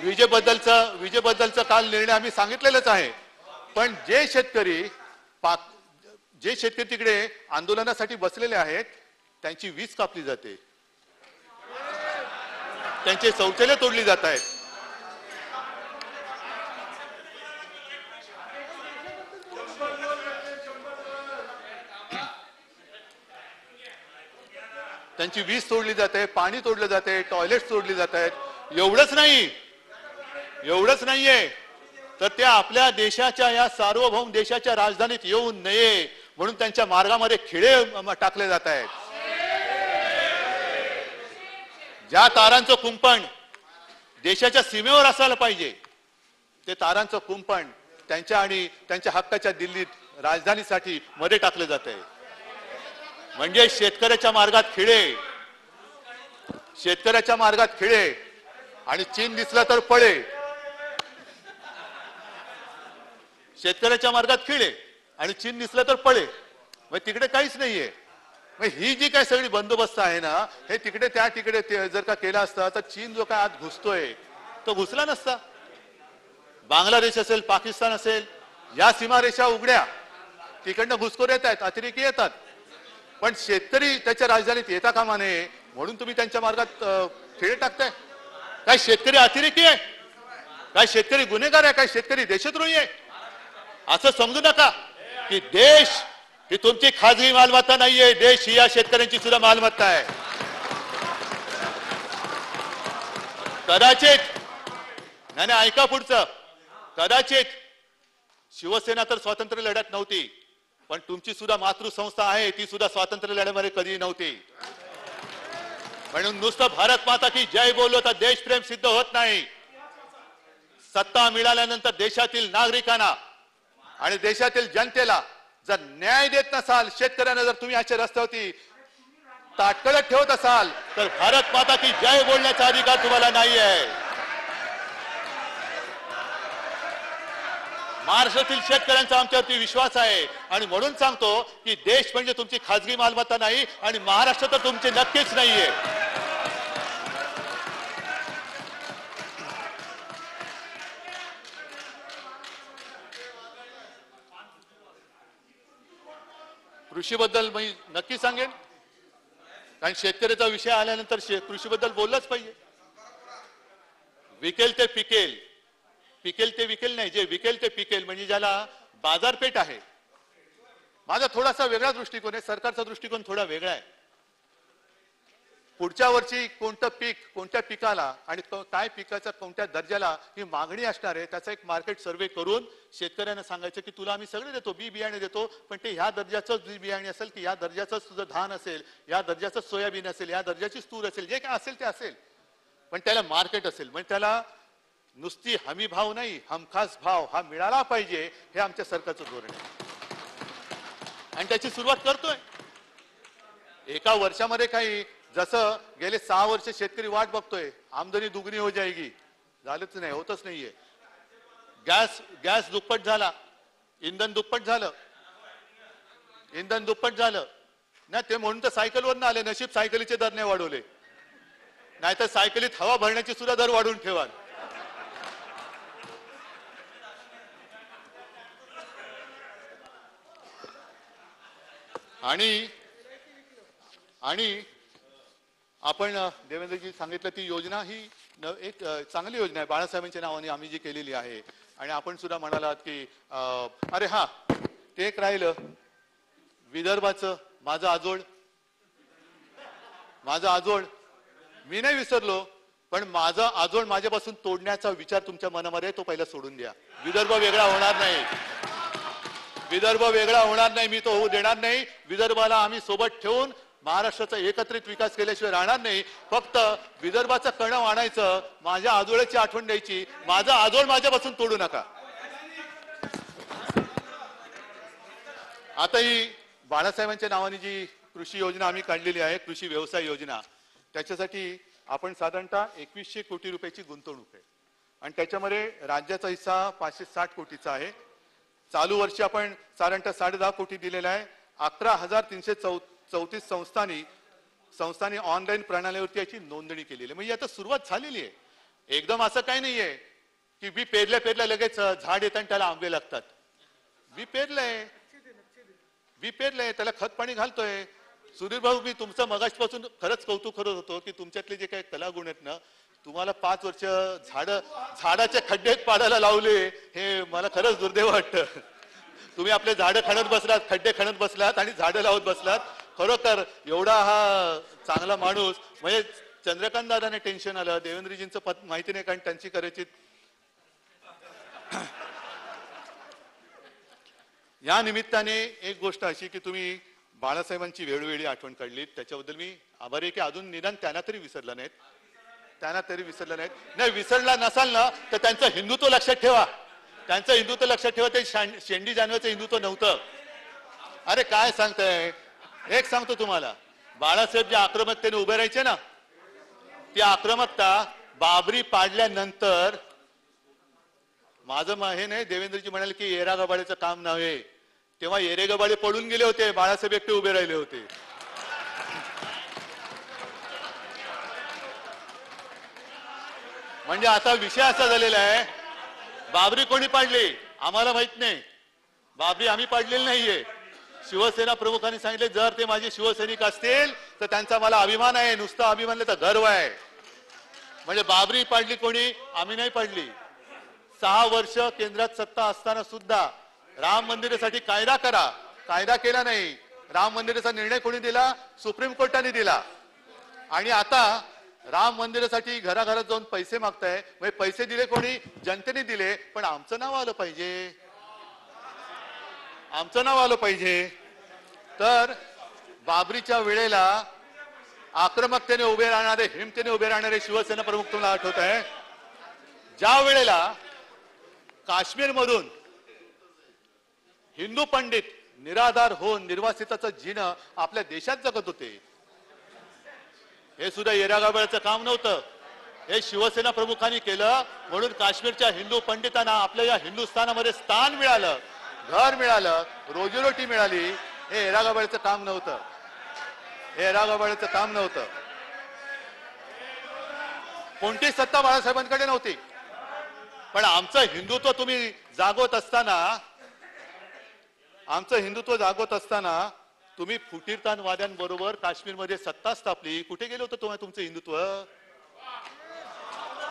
विजेबद्दलचा काल निर्णय आम्ही सांगितलेलाच आहे. पण जे शेतकरी तिकडे आंदोलनासाठी बसलेले आहेत त्यांची वीज कापली जाते, त्यांचे शौचालय तोडली जात आहेत. त्यांची वीज तोडली जाते, पाणी तोडलं जाते, टॉयलेट तोडली जात आहेत. एवढंच नाहीये तर त्या आपल्या देशाच्या, या सार्वभौम देशाच्या राजधानीत येऊ नये म्हणून त्यांच्या मार्गामध्ये खिळे टाकले जात आहेत. ज्या तारांचं कुंपण देशाच्या सीमेवर असायला पाहिजे ते तारांचं कुंपण त्यांच्या आणि त्यांच्या हक्काच्या दिल्लीत राजधानीसाठी मध्ये टाकले जात आहे. म्हणजे शेतकऱ्याच्या मार्गात खिळे आणि चीन दिसला तर पळे. शेतकऱ्याच्या मार्गात खिळे आणि चीन दिसलं तर पळे. मग तिकडे काहीच नाहीये. मग ही जी काही सगळी बंदोबस्त आहे ना, हे तिकडे जर का केला असता तर चीन जो काय आत घुसतोय तो घुसला नसता. बांगलादेश असेल, पाकिस्तान असेल, या सीमारेषा उघड्या, तिकडनं घुसखोर येत आहेत, अतिरेकी येतात. पण शेतकरी त्याच्या राजधानीत येता कामा नये म्हणून तुम्ही त्यांच्या मार्गात खिळे टाकताय. काय शेतकरी अतिरेकी आहे? काय शेतकरी गुन्हेगार आहे? काय शेतकरी देशद्रोही आहे? असं समजू नका की देश ही तुमची खाजगी मालमत्ता नाहीये. देश ही या शेतकऱ्यांची सुद्धा मालमत्ता आहे. कदाचित नाही, ऐका पुढचं, कदाचित शिवसेना तर स्वातंत्र्य लढ्यात नव्हती, पण तुमची सुद्धा मातृसंस्था आहे, ती सुद्धा स्वातंत्र्य लढ्यामध्ये कधी नव्हती. म्हणून नुसतं भारत माता की जय बोललो तर देशप्रेम सिद्ध होत नाही. सत्ता मिळाल्यानंतर देशातील नागरिकांना आणि देशातील जनतेला जर न्याय देत नसाल, शेतकऱ्यांना जर तुम्ही अशा रस्त्यावरती ताटकळत ठेवत असाल तर भारत माता की जय बोलण्याचा अधिकार तुम्हाला नाही आहे. महाराष्ट्रातील शेतकऱ्यांचा आमच्यावरती विश्वास आहे आणि म्हणून सांगतो की देश म्हणजे तुमची खाजगी मालमत्ता नाही आणि महाराष्ट्र तर तुमचे नक्कीच नाहीये. कृषीबद्दल मी नक्की सांगेन, कारण शेतकऱ्याचा विषय आल्यानंतर कृषीबद्दल बोललंच पाहिजे. विकेल ते पिकेल, पिकेल ते विकेल नाही, जे विकेल ते पिकेल म्हणजे ज्याला बाजारपेठ आहे. माझा थोडासा वेगळा दृष्टिकोन आहे, सरकारचा दृष्टिकोन थोडा वेगळा आहे. पुढच्या वर्षी कोणतं पीक कोणत्या पिकाला आणि काय पिकाचा कोणत्या दर्जाला ही मागणी असणार आहे त्याचा एक मार्केट सर्वे करून शेतकऱ्यांना सांगायचं की तुला आम्ही सगळे देतो बी बियाणे देतो पण ते ह्या दर्जाचं बी बियाणे असेल की या दर्जाचंच तुझं धान असेल या दर्जाचं सोयाबीन असेल या दर्जाचीच तूर असेल जे काय असेल ते असेल पण त्याला मार्केट असेल म्हणजे त्याला नुसती हमी भाव नाही हमखास भाव हा मिळाला पाहिजे हे आमच्या सरकारचं धोरण आहे आणि त्याची सुरुवात करतोय एका वर्षामध्ये काही जसं गेले 6 वर्ष शेतकरी वाट बघतोय आमदनी दुगणी हो जाएगी झालंच नाही होतच नाहीये गॅस दुप्पट झाला इंधन दुप्पट झालं ना ते म्हणून तर सायकलवर आले नशीब सायकलीचे दर नाही वाढवले नाहीतर सायकलीत हवा भरण्याची सुद्धा दर वाढवून ठेवा आणि आपण देवेंद्रजी सांगितलं ती योजना ही एक चांगली योजना आहे बाळासाहेबांच्या नावाने आम्ही जी केलेली आहे आणि आपण सुद्धा म्हणालात की अरे हा ते एक राहिलं विदर्भाचं माझं आजोळ मी नाही विसरलो पण माझं आजोळ माझ्यापासून तोडण्याचा विचार तुमच्या मनामध्ये तो पहिला सोडून द्या विदर्भ वेगळा होणार नाही मी तो होऊ देणार नाही विदर्भाला आम्ही सोबत ठेवून महाराष्ट्राचा एकत्रित विकास केल्याशिवाय राहणार नाही फक्त विदर्भाचा कणव आणायचं माझ्या आजोळ्याची आठवण द्यायची माझा आजोळ माझ्यापासून तोडू नका आता ही बाळासाहेबांच्या नावाने जी कृषी योजना आम्ही काढलेली आहे कृषी व्यवसाय योजना त्याच्यासाठी आपण साधारणतः 2100 कोटी रुपयाची गुंतवणूक आहे आणि त्याच्यामध्ये राज्याचा हिस्सा 560 कोटीचा आहे चालू वर्षी आपण साधारणतः 10.5 कोटी दिलेला आहे 11,334 संस्थांनी ऑनलाईन प्रणालीवरती याची नोंदणी केलेली म्हणजे आता सुरुवात झालेली आहे एकदम असं काही नाहीये की बी पेरल्या लगेच झाड येतं आणि त्याला आंबे लागतात बी पेरलंय त्याला खत पाणी घालतोय सुधीर भाऊ मी तुमचं मगाचपासून खरंच कौतुक करत होतो की तुमच्यातले जे काही कलागुण आहेत ना तुम्हाला 5 वर्ष झाडाचे खड्डे पाडायला लावले हे मला खरंच दुर्दैव वाटतं तुम्ही आपले झाडं खणत बसलात खड्डे खणत बसलात आणि झाडं लावत बसलात खरोखर एवढा हा चांगला माणूस म्हणजे चंद्रकांत दादाने टेन्शन आलं देवेंद्रजींचं पद माहिती नाही कारण त्यांची करायची या निमित्ताने एक गोष्ट अशी की तुम्ही बाळासाहेबांची वेळोवेळी आठवण काढली त्याच्याबद्दल मी आभारी आहे की अजून निदान त्यांना तरी विसरलं नाहीत नाही विसरला नसाल ना तर त्यांचं हिंदुत्व लक्षात ठेवा ते शेंडी जानवेचं हिंदुत्व नव्हतं अरे काय सांगताय एक सांगतो तुम्हाला बाळासाहेब जे आक्रमकतेने उभे राहायचे ना ती आक्रमकता बाबरी पाडल्यानंतर माझं हे नाही देवेंद्रजी म्हणाले की येरा गबाळेचं काम नव्हे तेव्हा येरे गबाळे पडून गेले होते बाळासाहेब एकटे उभे राहिले होते म्हणजे आता विषय असा झालेला आहे बाबरी कोणी पाडली आम्हाला माहित नाही बाबरी आम्ही पाडलेली नाहीये शिवसेना प्रमुखांनी सांगितले जर ते माझे शिवसैनिक असतील तर त्यांचा मला अभिमान आहे नुसता अभिमान नाही तर गर्व आहे म्हणजे बाबरी पाडली कोणी आम्ही नाही पाडली 6 वर्ष केंद्रात सत्ता असताना सुद्धा राम मंदिरासाठी कायदा केला नाही राम मंदिराचा निर्णय कोणी दिला सुप्रीम कोर्टाने दिला आणि आता राम मंदिरासाठी घराघरात जाऊन पैसे मागताय म्हणजे पैसे दिले कोणी जनतेने दिले पण आमचं नाव आलं पाहिजे तर बाबरीच्या वेळेला आक्रमकतेने उभे राहणारे हिमतेने उभे राहणारे शिवसेना प्रमुख तुम्हाला आठवत आहे ज्या वेळेला काश्मीरमधून हिंदू पंडित निराधार होऊन निर्वासिताचं जीणं आपल्या देशात जगत होते हे सुद्धा येरागाबाळचं काम नव्हतं हे शिवसेना प्रमुखांनी केलं म्हणून काश्मीरच्या हिंदू पंडितांना आपल्या या हिंदुस्थानामध्ये स्थान मिळालं घर मिळालं रोजीरोटी मिळाली हे येरागाबाळचं काम नव्हतं कोणतीच सत्ता बाळासाहेबांकडे नव्हती पण आमचं हिंदुत्व तुम्ही जागवत असताना तुम्ही फुटीरतावाद्यांबरोबर काश्मीरमध्ये सत्ता स्थापली कुठे गेलो होतं तुम्हाला तुमचं हिंदुत्व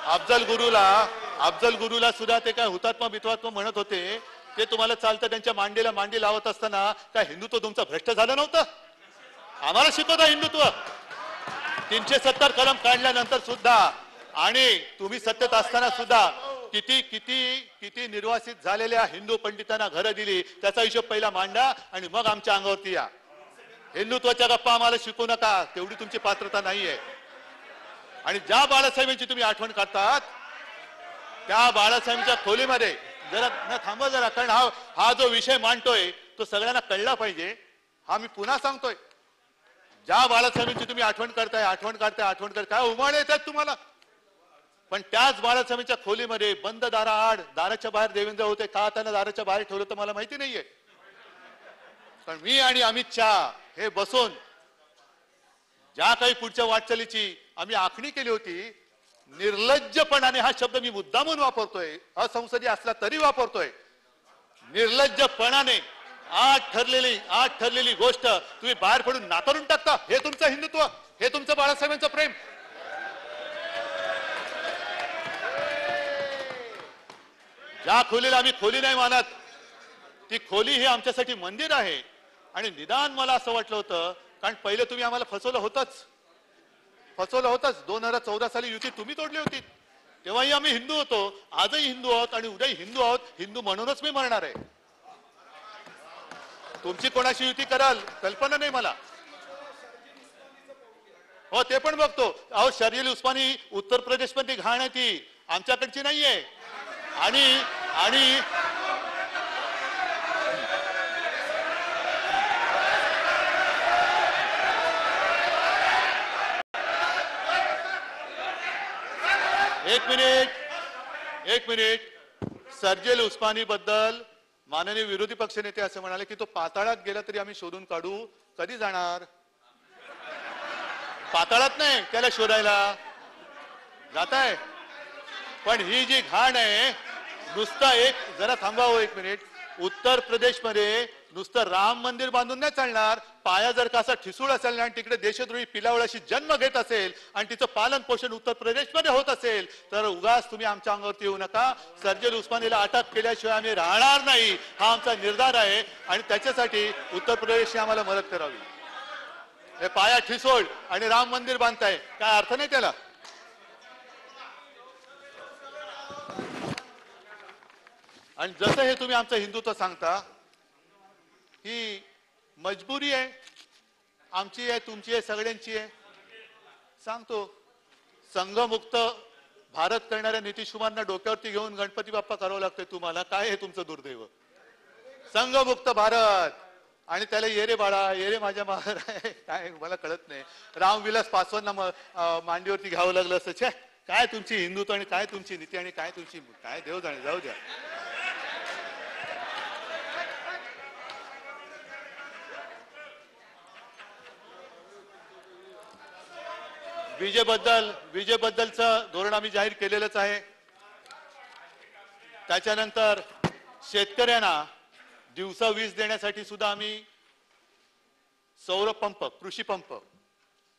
अफजल गुरुला सुद्धा ते काय हुतात्मा बित्वात्मा म्हणत होते ते तुम्हाला चालतं त्यांच्या मांडीला मांडी लावत असताना काय हिंदुत्व तुमचं भ्रष्ट झालं नव्हतं आम्हाला शिकवता हिंदुत्व 370 कलम काढल्यानंतर सुद्धा आणि तुम्ही सत्तेत असताना सुद्धा किती किती किती निर्वासित झालेल्या हिंदू पंडितांना घरं दिली त्याचा हिशोब पहिला मांडा आणि मग आमच्या अंगावरती या. हिंदुत्वाच्या गप्पा आम्हाला शिकू नका, तेवढी तुमची पात्रता नाहीये. आणि ज्या बाळासाहेबांची तुम्ही आठवण करतात त्या बाळासाहेबांच्या खोलीमध्ये जरा न थांबा जरा, कारण हा जो विषय मांडतोय तो सगळ्यांना कळला पाहिजे. हा मी पुन्हा सांगतोय, ज्या बाळासाहेबांची तुम्ही आठवण करताय काय उमाळे येतात तुम्हाला, पण त्याच बाळासाहेबांच्या खोलीमध्ये बंद दाराआड दाराच्या बाहेर देवेंद्र होते का त्यांना दाराच्या बाहेर ठेवलं तर मला माहिती नाहीये. पण मी आणि अमित शहा हे बसून ज्या काही पुढच्या वाटचालीची आम्ही आखणी केली होती, निर्लज्जपणाने हा शब्द मी मुद्दामून वापरतोय, असंसदीय असला तरी वापरतोय, निर्लज्जपणाने आठ ठरलेली गोष्ट तुम्ही बाहेर पडून नाकारून टाकता. हे तुमचं हिंदुत्व, हे तुमचं बाळासाहेबांचं प्रेम. ज्या खोलीला आम्ही खोली नाही मानत, ती खोली ही आमच्यासाठी मंदिर आहे. आणि निदान मला असं वाटलं होतं, कारण पहिले तुम्ही आम्हाला फसवलं होतच. 2014 साली युती तुम्ही तोडली होती, तेव्हाही आम्ही हिंदू होतो, आजही हिंदू आहोत आणि उद्याही हिंदू आहोत. हिंदू म्हणूनच मी मरणार आहे. तुमची कोणाशी युती कराल कल्पना नाही मला. हो ते पण बघतो. अहो शर्जील उस्मानी उत्तर प्रदेश मध्ये घाण आहे, ती आमच्याकडची नाहीये. आणि एक मिनिट शर्जील उस्मानी बद्दल माननीय विरोधी पक्षनेते असे म्हणाले की तो पाताळात गेला तरी आम्ही शोधून काढू. कधी जाणार? पाताळात नाही, त्याला शोधायला जाताय. पण ही जी घाण आहे, नुसतं जरा थांबावं एक मिनिट, उत्तर प्रदेशमध्ये नुसतं राम मंदिर बांधून नाही चालणार. पाया जर का असा ठिसूळ असेल आणि तिकडे देशद्रोही पिलावळाशी जन्म घेत असेल आणि तिचं पालन पोषण उत्तर प्रदेशमध्ये होत असेल तर उगाच तुम्ही आमच्या अंगावरती येऊ नका. शर्जील उस्मानीला अटक केल्याशिवाय आम्ही राहणार नाही, हा आमचा निर्धार आहे. आणि त्याच्यासाठी उत्तर प्रदेशने आम्हाला मदत करावी. हे पाया ठिसूळ आणि राम मंदिर बांधताय, काय अर्थ नाही त्याला. आणि जसं हे तुम्ही आमचं हिंदुत्व सांगता, ही मजबुरी आहे, आमची आहे, तुमची आहे, सगळ्यांची आहे. सांगतो, संघमुक्त भारत करणाऱ्या नितीश कुमारना डोक्यावरती घेऊन गणपती बाप्पा करावं लागतंय तुम्हाला. काय हे तुमचं दुर्दैव. संघमुक्त भारत आणि त्याला ये रे बाळा, ये रे माझ्या महार आहे, काय मला कळत नाही. रामविलास पासवानना मांडीवरती घ्यावं लागलं असं. छे, काय तुमची हिंदुत्व आणि काय तुमची नीती आणि काय तुमची काय देव जाणे. जाऊ द्या. विजेबद्दलचं धोरण आम्ही जाहीर केलेलंच आहे. त्याच्यानंतर शेतकऱ्यांना दिवसा वीज देण्यासाठी सुद्धा आम्ही सौर पंप, कृषी पंप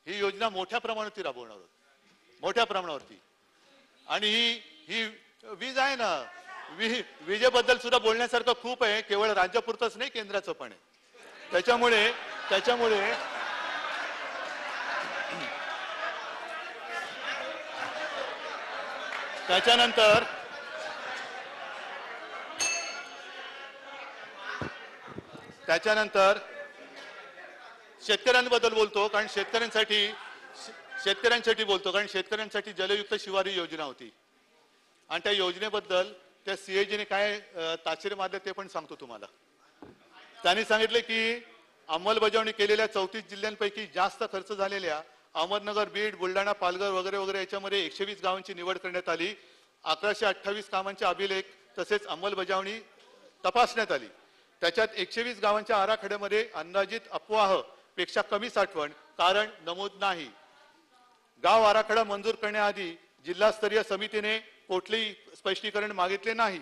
ही योजना मोठ्या प्रमाणावरती राबवणार आहोत, मोठ्या प्रमाणावरती. आणि ही वीज आहे ना, विजेबद्दल सुद्धा बोलण्यासारखं खूप आहे. केवळ राज्यापुरतंच नाही, केंद्राचं पण आहे. त्याच्यामुळे त्याच्यानंतर शेतकऱ्यांबद्दल बोलतो, कारण शेतकऱ्यांसाठी बोलतो, कारण शेतकऱ्यांसाठी जलयुक्त शिवार ही योजना होती. आणि त्या योजनेबद्दल त्या सीएजीने काय ताशेरे मारले ते पण सांगतो तुम्हाला. त्यांनी सांगितले की अंमलबजावणी केलेल्या 34 जिल्ह्यांपैकी जास्त खर्च झालेल्या अहमदनगर, बीड, बुलढाणा, पालघर वगैरे वगैरे याच्यामध्ये 120 गावांची निवड करण्यात आली. 1128 कामांचे अभिलेख तसेच अंमलबजावणी तपासण्यात आली. त्याच्यात 120 गावांच्या आराखड्यामध्ये अंदाजित अफवाह पेक्षा कमी साठवण कारण नमूद नाही. गाव आराखडा मंजूर करण्याआधी जिल्हास्तरीय समितीने कुठलेही स्पष्टीकरण मागितले नाही.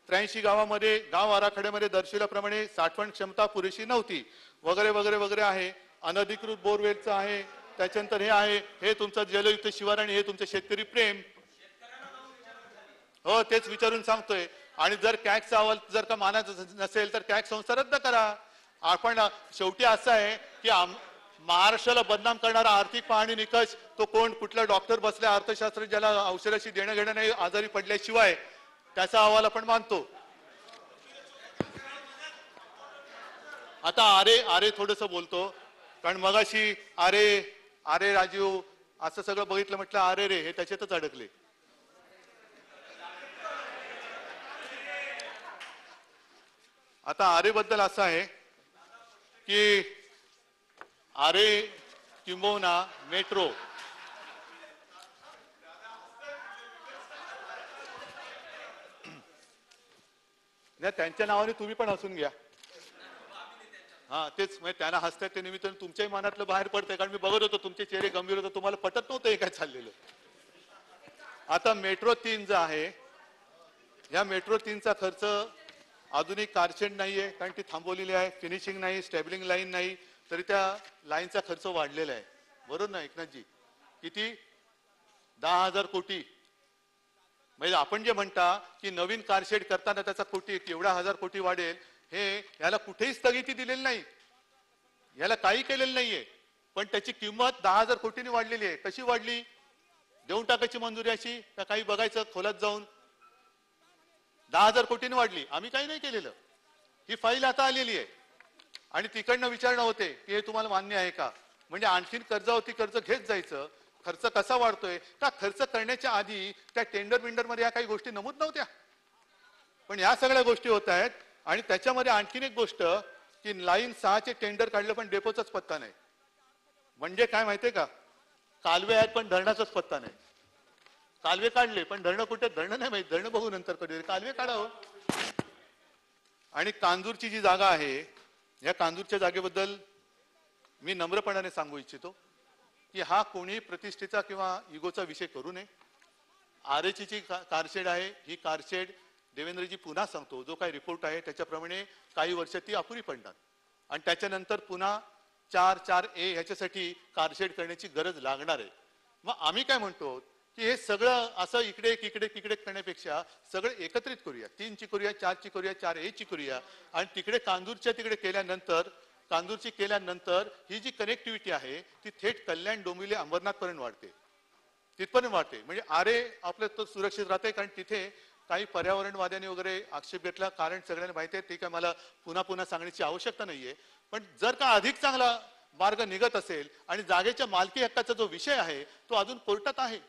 83 गावामध्ये गाव आराखड्यामध्ये दर्शविल्याप्रमाणे साठवण क्षमता पुरेशी नव्हती वगैरे वगैरे वगैरे आहे. अनधिकृत बोरवेलचं आहे. त्याच्यानंतर हे आहे, हे तुमचं जलयुक्त शिवार आणि हे तुमचं शेतकरी प्रेम. हो तेच विचारून सांगतोय. आणि जर कॅगचा अहवाल जर का मानायचं नसेल तर कॅग संस्था रद्द करा. आपण शेवटी असं आहे की महाराष्ट्राला बदनाम करणारा आर्थिक पाहणी निकष तो कोण, कुठला डॉक्टर बसल्या अर्थशास्त्र ज्याला औषधाशी देणं घेणं नाही, आजारी पडल्याशिवाय त्याचा अहवाल आपण मानतो. आता आरे थोडस बोलतो, कारण मगाशी आरे राजीव असं सगळं बघितलं, म्हटलं अरे रे, हे त्याच्यातच अडकले. आता आरे बद्दल असं आहे की आरे किंबहुना मेट्रो त्यांच्या नावाने तुम्ही पण हसून घ्या. हा तेच, म्हणजे त्यांना हसतात ते निमित्ताने तुमच्याही मनातलं बाहेर पडतंय, कारण मी बघत होतो तुमचे चेहरे गंभीर होते, तुम्हाला पटत नव्हतं हे काय चाललेलं. आता मेट्रो 3 जो आहे, या मेट्रो 3चा खर्च आधुनिक कारशेड नाहीये, कारण ती थांबवलेली आहे, फिनिशिंग नाही, स्टेबलिंग लाईन नाही, तरी त्या लाईनचा खर्च वाढलेला आहे. बरोबर ना एकनाथजी? किती? 10,000 कोटी. म्हणजे आपण जे म्हणता की नवीन कारशेड करताना त्याचा कोटी एवढा 1000 कोटी वाढेल, हे याला कुठेही स्थगिती दिलेली नाही, याला काही केलेलं नाहीये, पण त्याची किंमत 10,000 कोटींनी वाढलेली आहे. कशी वाढली? देऊन टाकायची मंजुरी अशी का काही बघायचं खोलात जाऊन? 10,000 कोटींनी वाढली. आम्ही काही नाही केलेलं, ही फाईल आता आलेली आहे आणि तिकडनं विचारणं होते की हे तुम्हाला मान्य आहे का. म्हणजे आणखीन कर्जावरती कर्ज घेत जायचं. खर्च कसा वाढतोय? का खर्च करण्याच्या आधी त्या टेंडर बिंडर मध्ये या काही गोष्टी नमूद नव्हत्या, पण या सगळ्या गोष्टी होत आहेत. आणि त्याच्यामध्ये आणखीन एक गोष्ट की लाईन 6चे टेंडर काढलं पण डेपोचाच पत्ता नाही. म्हणजे काय माहितीये का, कालवे आहेत पण धरणाचाच पत्ता नाही. कालवे काढले पण धरणं कुठे, धरणं नाही माहिती, धरणं बघू नंतर कधी, कालवे काढावं. आणि कांजूरची जी जागा आहे, या कांजूरच्या जागेबद्दल मी नम्रपणाने सांगू इच्छितो की हा कोणी प्रतिष्ठेचा किंवा इगोचा विषय करू नये. आरेची जी कारशेड आहे, ही कारशेड देवेंद्रजी पुन्हा सांगतो, जो काही रिपोर्ट आहे त्याच्याप्रमाणे काही वर्ष ती अपुरी पडणार आणि त्याच्यानंतर पुन्हा 4A ह्याच्यासाठी कारशेड करण्याची गरज लागणार आहे. मग आम्ही काय म्हणतो की हे सगळं असं इकडे तिकडे करण्यापेक्षा सगळं एकत्रित करूया. 3ची करूया, 4ची करूया, 4A ची करूया आणि तिकडे कांजूरच्या तिकडे कांजूरची केल्यानंतर ही जी कनेक्टिव्हिटी आहे ती थेट कल्याण, डोंबिवली, अंबरनाथ पर्यंत वाढते, तिथपर्यंत वाढते. म्हणजे आरे आपलं तो सुरक्षित राहते, कारण तिथे काही पर्यावरणवाद्यांनी वगैरे आक्षेप घेतला, कारण सगळ्यांना माहिती आहे, ते काय मला पुन्हा सांगण्याची आवश्यकता नाहीये. पण जर का अधिक चांगला मार्ग निघत असेल आणि जागेच्या मालकी हक्काचा जो विषय आहे तो अजून कोर्टात आहे.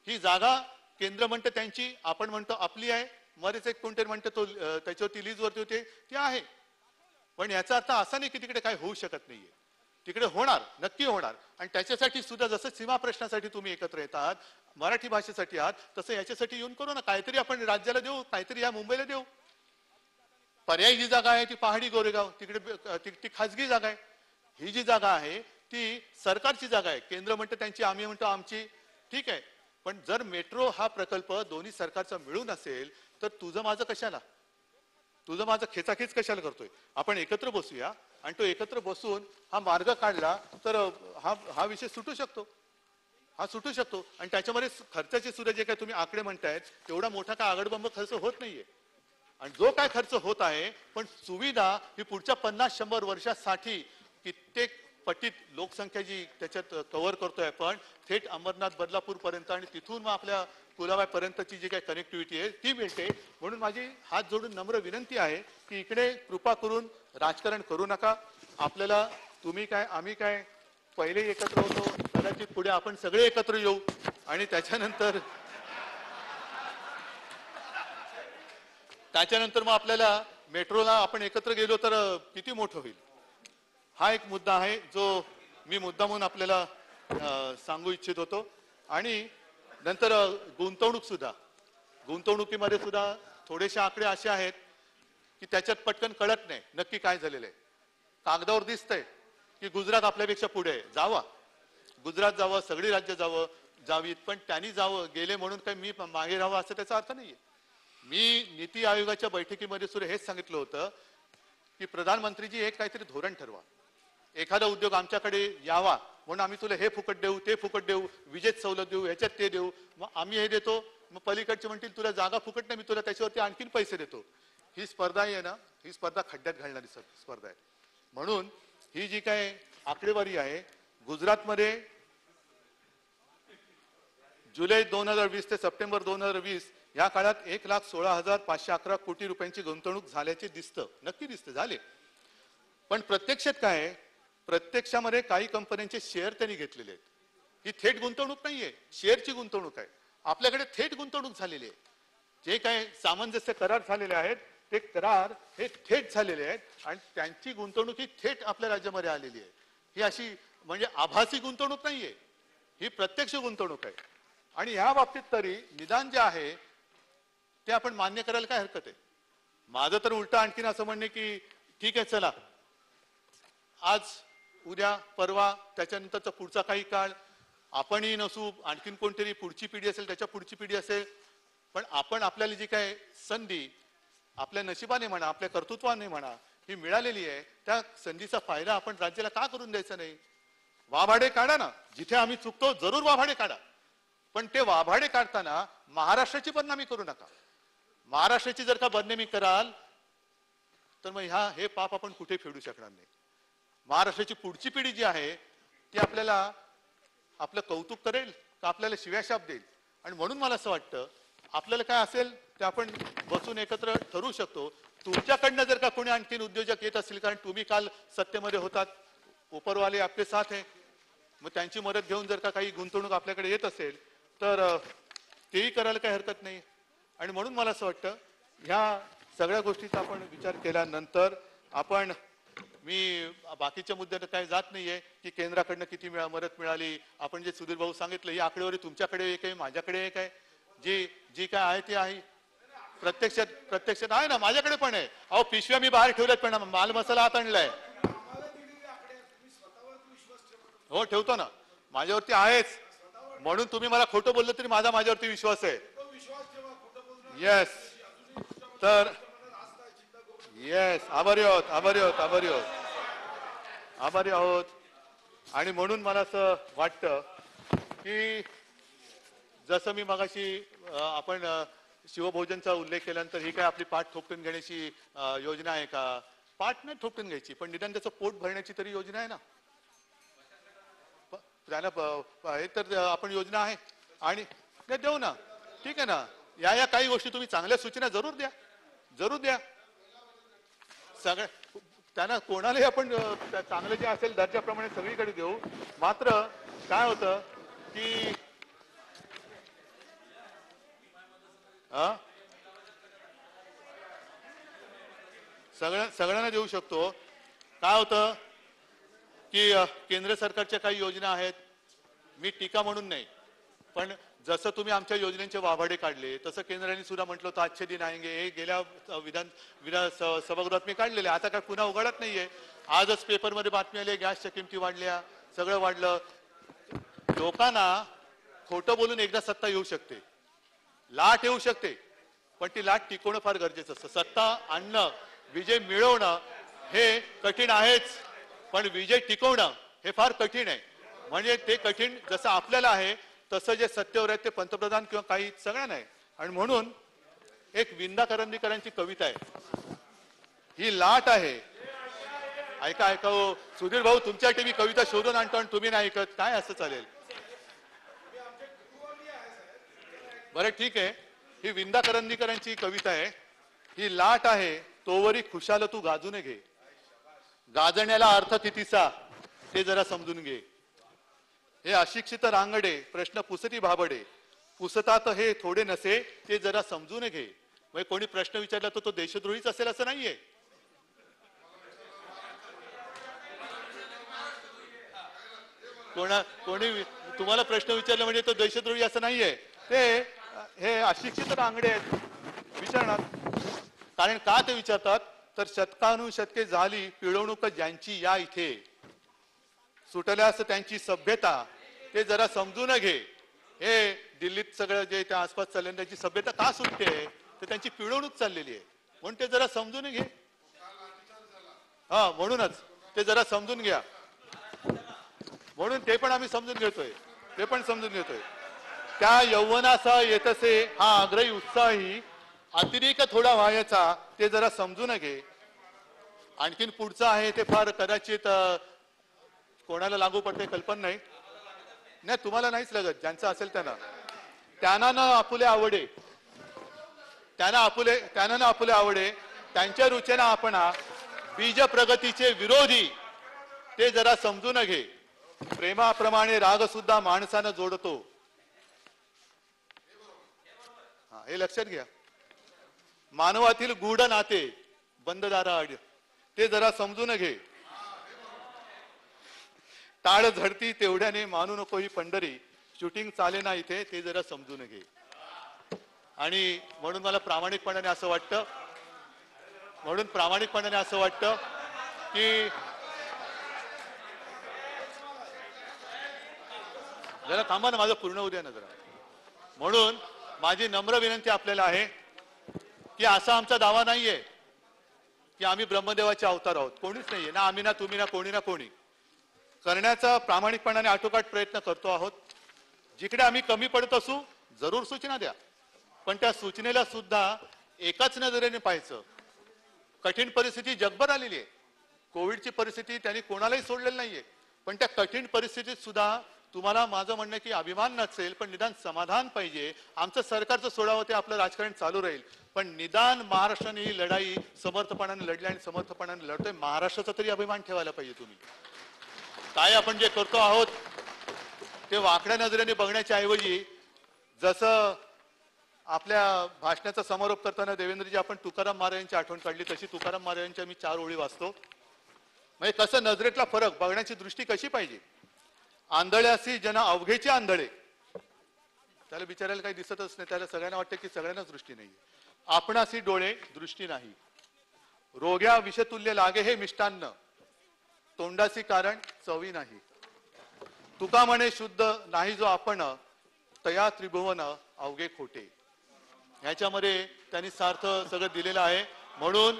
ही जागा केंद्र म्हणतं त्यांची, आपण म्हणतो आपली आहे, मध्येच एक कोणतरी म्हणतं तो त्याच्यावरती लीज वरती होते, ती आहे. पण याचा अर्थ असा नाही की तिकडे काही होऊ शकत नाहीये, तिकडे होणार, नक्की होणार. आणि त्याच्यासाठी सुद्धा जसं सीमा प्रश्नासाठी तुम्ही एकत्र येतात, मराठी भाषेसाठी आहात, तसं याच्यासाठी येऊन करू ना, काहीतरी आपण राज्याला देऊ, काहीतरी या मुंबईला देऊ. पर्यायी जी जागा आहे ती पहाडी गोरेगाव, तिकडे ती खाजगी जागा आहे. ही जी जागा आहे ती सरकारची जागा आहे, केंद्र म्हणतं त्यांची, आम्ही म्हणतो आमची, ठीक आहे. पण जर मेट्रो हा प्रकल्प दोन्ही सरकारचा मिळून असेल तर तुझं माझं कशाला, तुझं माझं खेचाखेच कशाला करतोय? आपण एकत्र बसूया आणि तो एकत्र बसून हा मार्ग काढला तर हा विषय सुटू शकतो, हा सुटू शकतो. आणि त्याच्यामध्ये खर्चाचे सुद्धा जे काय तुम्ही आकडे म्हणतायत, तेवढा मोठा काय आगडबंब खर्च होत नाहीये. आणि जो काय खर्च होत आहे, पण सुविधा ही पुढच्या 50-100 वर्षासाठी कित्येक पटीत लोकसंख्या जी त्याच्यात कव्हर करतोय आपण, थेट अंबरनाथ, बदलापूर पर्यंत आणि तिथून मग आपल्या कुलाबाई पर्यंतची जी काही कनेक्टिव्हिटी आहे ती मिळते. म्हणून माझी हात जोडून नम्र विनंती आहे की इकडे कृपा करून राजकारण करू नका. आपल्याला तुम्ही काय, आम्ही काय, पहिले एकत्र होतो, कदाचित पुढे आपण सगळे एकत्र येऊ आणि त्याच्यानंतर मग आपल्याला मेट्रोला आपण एकत्र गेलो तर किती मोठं होईल. हा एक मुद्दा आहे जो मी मुद्दा म्हणून आपल्याला सांगू इच्छित होतो. आणि नंतर गुंतवणुकीमध्ये सुद्धा थोडेसे आकडे असे आहेत की त्याच्यात पटकन कळत नाही नक्की काय झालेलं आहे. कागदावर दिसतंय की गुजरात आपल्यापेक्षा पुढे आहे, जावा गुजरात जावं, सगळी राज्य जावीत, पण त्यांनी जावं गेले म्हणून काय मी मागे राहावं असं त्याचा अर्थ नाहीये. मी नीती आयोगाच्या बैठकीमध्ये सुद्धा हेच सांगितलं होतं की प्रधानमंत्रीजी एक काहीतरी धोरण ठरवा, एखादा उद्योग आमच्याकडे यावा म्हणून आम्ही तुला हे फुकट देऊ, ते फुकट देऊ, विजेत सवलत देऊ, ह्याच्यात ते देऊ, मग आम्ही हे देतो, मग पलीकडचे म्हणतील तुला जागा फुकट नाही, मी तुला त्याच्यावरती आणखीन पैसे देतो. ही स्पर्धा आहे ना, ही स्पर्धा खड्ड्यात घालणारी स्पर्धा आहे. म्हणून ही जी काय आकडेवारी आहे गुजरातमध्ये जुलै 2020 ते सप्टेंबर 2020 या काळात 1,16,511 कोटी रुपयांची गुंतवणूक झाल्याचे दिसतं, नक्की दिसतं, झाले. पण प्रत्यक्षात काय आहे, प्रत्यक्षामध्ये काही कंपन्यांचे शेअर त्यांनी घेतलेले आहेत. ही थेट गुंतवणूक नाहीये, शेअरची गुंतवणूक आहे. आपल्याकडे थेट गुंतवणूक झालेली आहे. जे काही सामंजस्य करार झालेले आहेत ते करार हे थेट झालेले आहेत आणि त्यांची गुंतवणूक ही थेट आपल्या राज्यामध्ये आलेली आहे. ही अशी म्हणजे आभासी गुंतवणूक नाहीये, ही प्रत्यक्ष गुंतवणूक आहे. आणि ह्या बाबतीत तरी निदान जे आहे ते आपण मान्य करायला काय हरकत आहे. माझं तर उलट आणखीन असं म्हणणे की ठीक आहे, चला आज उद्या परवा त्याच्यानंतरचा पुढचा काही काळ आपणही नसू, आणखीन कोणतरी पुढची पिढी असेल, त्याच्या पुढची पिढी असेल, पण आपण आपल्याला जी काय संधी आपल्या नशिबाने म्हणा, आपल्या कर्तृत्वाने म्हणा ही मिळालेली आहे, त्या संधीचा फायदा आपण राज्याला का करून द्यायचा नाही. वाभाडे काढा ना, जिथे आम्ही चुकतो जरूर वाभाडे काढा, पण ते वाभाडे काढताना महाराष्ट्राची बदनामी करू नका. महाराष्ट्राची जर का बदनामी कराल तर मग हे पाप आपण कुठे फेडू शकणार नाही. महाराष्ट्राची पुढची पिढी जी आहे ती आपल्याला आपलं कौतुक करेल का आपल्याला शिव्याशाप देईल. आणि म्हणून मला असं वाटतं आपल्याला काय असेल ते आपण बसून एकत्र ठरवू शकतो. तुमच्याकडनं जर का कोणी आणखीन उद्योजक येत असतील, कारण तुम्ही काल सत्तेमध्ये होतात, उपरवाले आपले साथ आहे, मग त्यांची मदत घेऊन जर का काही गुंतवणूक आपल्याकडे येत असेल तर तेही करायला काही हरकत नाही. आणि म्हणून मला असं वाटतं ह्या सगळ्या गोष्टीचा आपण विचार केल्यानंतर आपण मी बाकीच्या मुद्द्यात काही जात नाहीये की केंद्राकडनं किती मदत मिळाली. आपण जे सुधीर भाऊ सांगितलं ही आकडेवारी तुमच्याकडे एक आहे, माझ्याकडे एक आहे, जी काय आहे ती आहे. प्रत्यक्षात आहे ना, माझ्याकडे पण आहे. अहो पिशव्या मी बाहेर ठेवल्यात, पण माल मसाला आत आणलाय. हो ठेवतो ना, माझ्यावरती आहेच. म्हणून तुम्ही मला खोटं बोललं तरी माझ्यावरती विश्वास आहे. येस, तर येस, आभारी आहोत. आणि म्हणून मला असं वाटतं की जसं मी मगाशी आपण शिवभोजनचा उल्लेख केल्यानंतर ही काय आपली पाठ थोपटून घेण्याची योजना आहे का. पाठ नाही थोपटून घ्यायची, पण निदान त्याचं पोट भरण्याची तरी योजना आहे ना. त्याला हे तर आपण योजना आहे आणि ते देऊ ना, ठीक आहे ना. या काही गोष्टी तुम्ही चांगल्या सूचना जरूर द्या. सगळ्या त्यांना कोणालाही आपण चांगलं जे असेल दर्जाप्रमाणे सगळीकडे देऊ. मात्र काय होतं की सगळ्यांना देऊ शकतो. काय होतं की केंद्र सरकारच्या काही योजना आहेत, मी टीका म्हणून नाही, पण जसं तुम्ही आमच्या योजनेचे वाभाडे काढले तसं केंद्राने सुद्धा म्हटलं होतं आजचे दिन आएंगे. हे गेल्या विधान सभागृहात मी काढलेले, आता काय पुन्हा उघडत नाहीये. आजच पेपरमध्ये बातमी आली, गॅसच्या किमती वाढल्या, सगळं वाढलं. लोकांना खोटं बोलून एकदा सत्ता येऊ शकते, लाट येऊ शकते, पण ती लाट टिकवणं फार गरजेचं असतं. सत्ता आणणं, विजय मिळवणं हे कठीण आहेच, पण विजय टिकवणं हे फार कठीण आहे. म्हणजे ते कठीण जसं आपल्याला आहे तसं जे सत्तेवर आहेत ते पंतप्रधान किंवा काही सगळ्यांना आहे. आणि म्हणून एक विंदा करंदीकरांची कविता आहे, ही लाट आहे. ऐका हो सुधीर भाऊ, तुमच्यासाठी मी कविता शोधून आणतो आणि तुम्ही नाही ऐकत, काय असं चालेल. बरं ठीक आहे, ही विंदा करंदीकरांची कविता आहे. ही लाट आहे तोवरी खुशाल तू गाजून घे, गाजण्याला अर्थ कितीचा ते जरा समजून घे. हे अशिक्षित रांगडे प्रश्न पुसती भाबडे, पुसतात हे थोडे नसे ते जरा समजून घे. म्हणजे कोणी प्रश्न विचारला तर तो देशद्रोहीच असेल असं नाहीये. कोणी तुम्हाला प्रश्न विचारला म्हणजे तो देशद्रोही असं नाहीये. ते हे अशिक्षित रांगडे आहेत विचारणार. कारण का ते विचारतात तर शतकानुशतके झाली पिळवणूक ज्यांची या इथे, सुटल्यास त्यांची सभ्यता ते जरा समजून घे. हे दिल्लीत सगळं जे त्या आसपास चाललेली त्याची सभ्यता का सुटते तर त्यांची पिळवणूक चाललेली आहे, म्हणून ते जरा समजून घे. म्हणूनच ते जरा समजून घ्या. म्हणून ते पण आम्ही समजून घेतोय, त्या यौवनाचा येतसे हा आग्रही उत्साही अतिरेक थोडा व्हायचा ते जरा समजून घे. आणखीन पुढचं आहे ते फार कदाचित कोणाला लागू पडते कल्पना नाही. नाही तुम्हाला नाहीच लागत, ज्यांचं असेल त्यांना न आपुले आवडे, त्यांना न आपुले आवडे, त्यांच्या रुचेना आपण बीज प्रगतीचे विरोधी ते जरा समजून घे. प्रेमाप्रमाणे राग सुद्धा माणसानं जोडतो. हे लक्षात घ्या. मानवातील गूढ नाते बंददाराआड ते जरा समजून घे. टाळ झडती तेवढ्याने मानू नको ही पंढरी, शूटिंग चाले ना इथे ते जरा समजून घे. आणि म्हणून मला प्रामाणिकपणाने असं वाटतं की जरा थांबा ना, माझं पूर्ण होऊ द्या ना जरा. म्हणून माझी नम्र विनंती आपल्याला आहे की असा आमचा दावा नाहीये की आम्ही ब्रह्मदेवाचे अवतार आहोत. कोणीच नाहीये, ना आम्ही, ना तुम्ही, ना कोणी करण्याचा प्रामाणिकपणाने आटोकाट प्रयत्न करतो आहोत. जिकडे आम्ही कमी पडत असू जरूर सूचना द्या, पण त्या सूचनेला सुद्धा एकाच नजरेने पाहायचं. कठीण परिस्थिती जगभर आलेली आहे. कोविडची परिस्थिती त्यांनी कोणालाही सोडलेली नाहीये, पण त्या कठीण परिस्थितीत सुद्धा तुम्हाला माझं म्हणणं की अभिमान नसेल पण निदान समाधान पाहिजे. आमचं सरकारचं सोडावं ते आपलं राजकारण चालू राहील, पण निदान महाराष्ट्राने ही लढाई समर्थपणाने लढली आणि समर्थपणाने लढतोय. महाराष्ट्राचा तरी अभिमान ठेवायला पाहिजे. तुम्ही काय आपण जे करतो आहोत ते वाकड्या नजरेने बघण्याच्या ऐवजी, जसं आपल्या भाषणाचा समारोप करताना देवेंद्रजी आपण तुकाराम महाराजांची आठवण काढली, तशी तुकाराम महाराजांच्या मी 4 ओळी वाचतो. म्हणजे कसं नजरेतला फरक बघण्याची दृष्टी कशी पाहिजे. आंधळ्यासी जना अवघेचे आंधळे, त्याला बिचारायला काही दिसतच नाही, त्याला सगळ्यांना वाटतं की सगळ्यांनाच दृष्टी नाही. आपणासी डोळे दृष्टी नाही, रोग्या विषतुल्य लागे हे मिष्टान्न, तोंडासी कारण चवी नाही. तुका म्हणे शुद्ध नाही जो आपण, तया त्रिभुवन अवघे खोटे. ह्याच्यामध्ये त्यांनी सार्थ सगळं दिलेलं आहे. म्हणून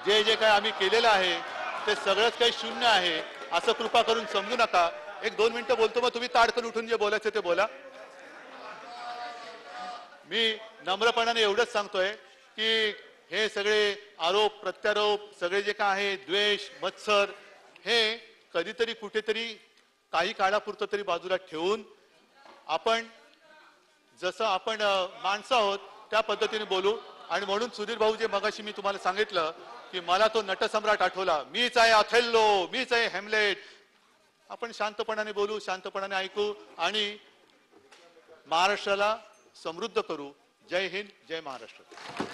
जे जे काय आम्ही केलेलं आहे ते सगळंच काही शून्य आहे असं कृपा करून समजू नका. 1-2 मिनिटं बोलतो, मग तुम्ही ताडकन उठून जे बोलायचं ते बोला. मी नम्रपणाने एवढंच सांगतोय की हे सगळे आरोप प्रत्यारोप सगळे जे काय आहे, द्वेष मत्सर, हे कधीतरी कुठेतरी काही काळापुरतं तरी बाजूला ठेवून आपण जसं आपण माणसं आहोत त्या पद्धतीने बोलू. आणि म्हणून सुधीर भाऊ जे मगाशी मी तुम्हाला सांगितलं की मला तो नटसम्राट आठवला, मीच आहे अथेल्लो, मीच आहे हेमलेट. आपण शांतपणाने बोलू, शांतपणाने ऐकू आणि महाराष्ट्राला समृद्ध करू. जय हिंद, जय महाराष्ट्र.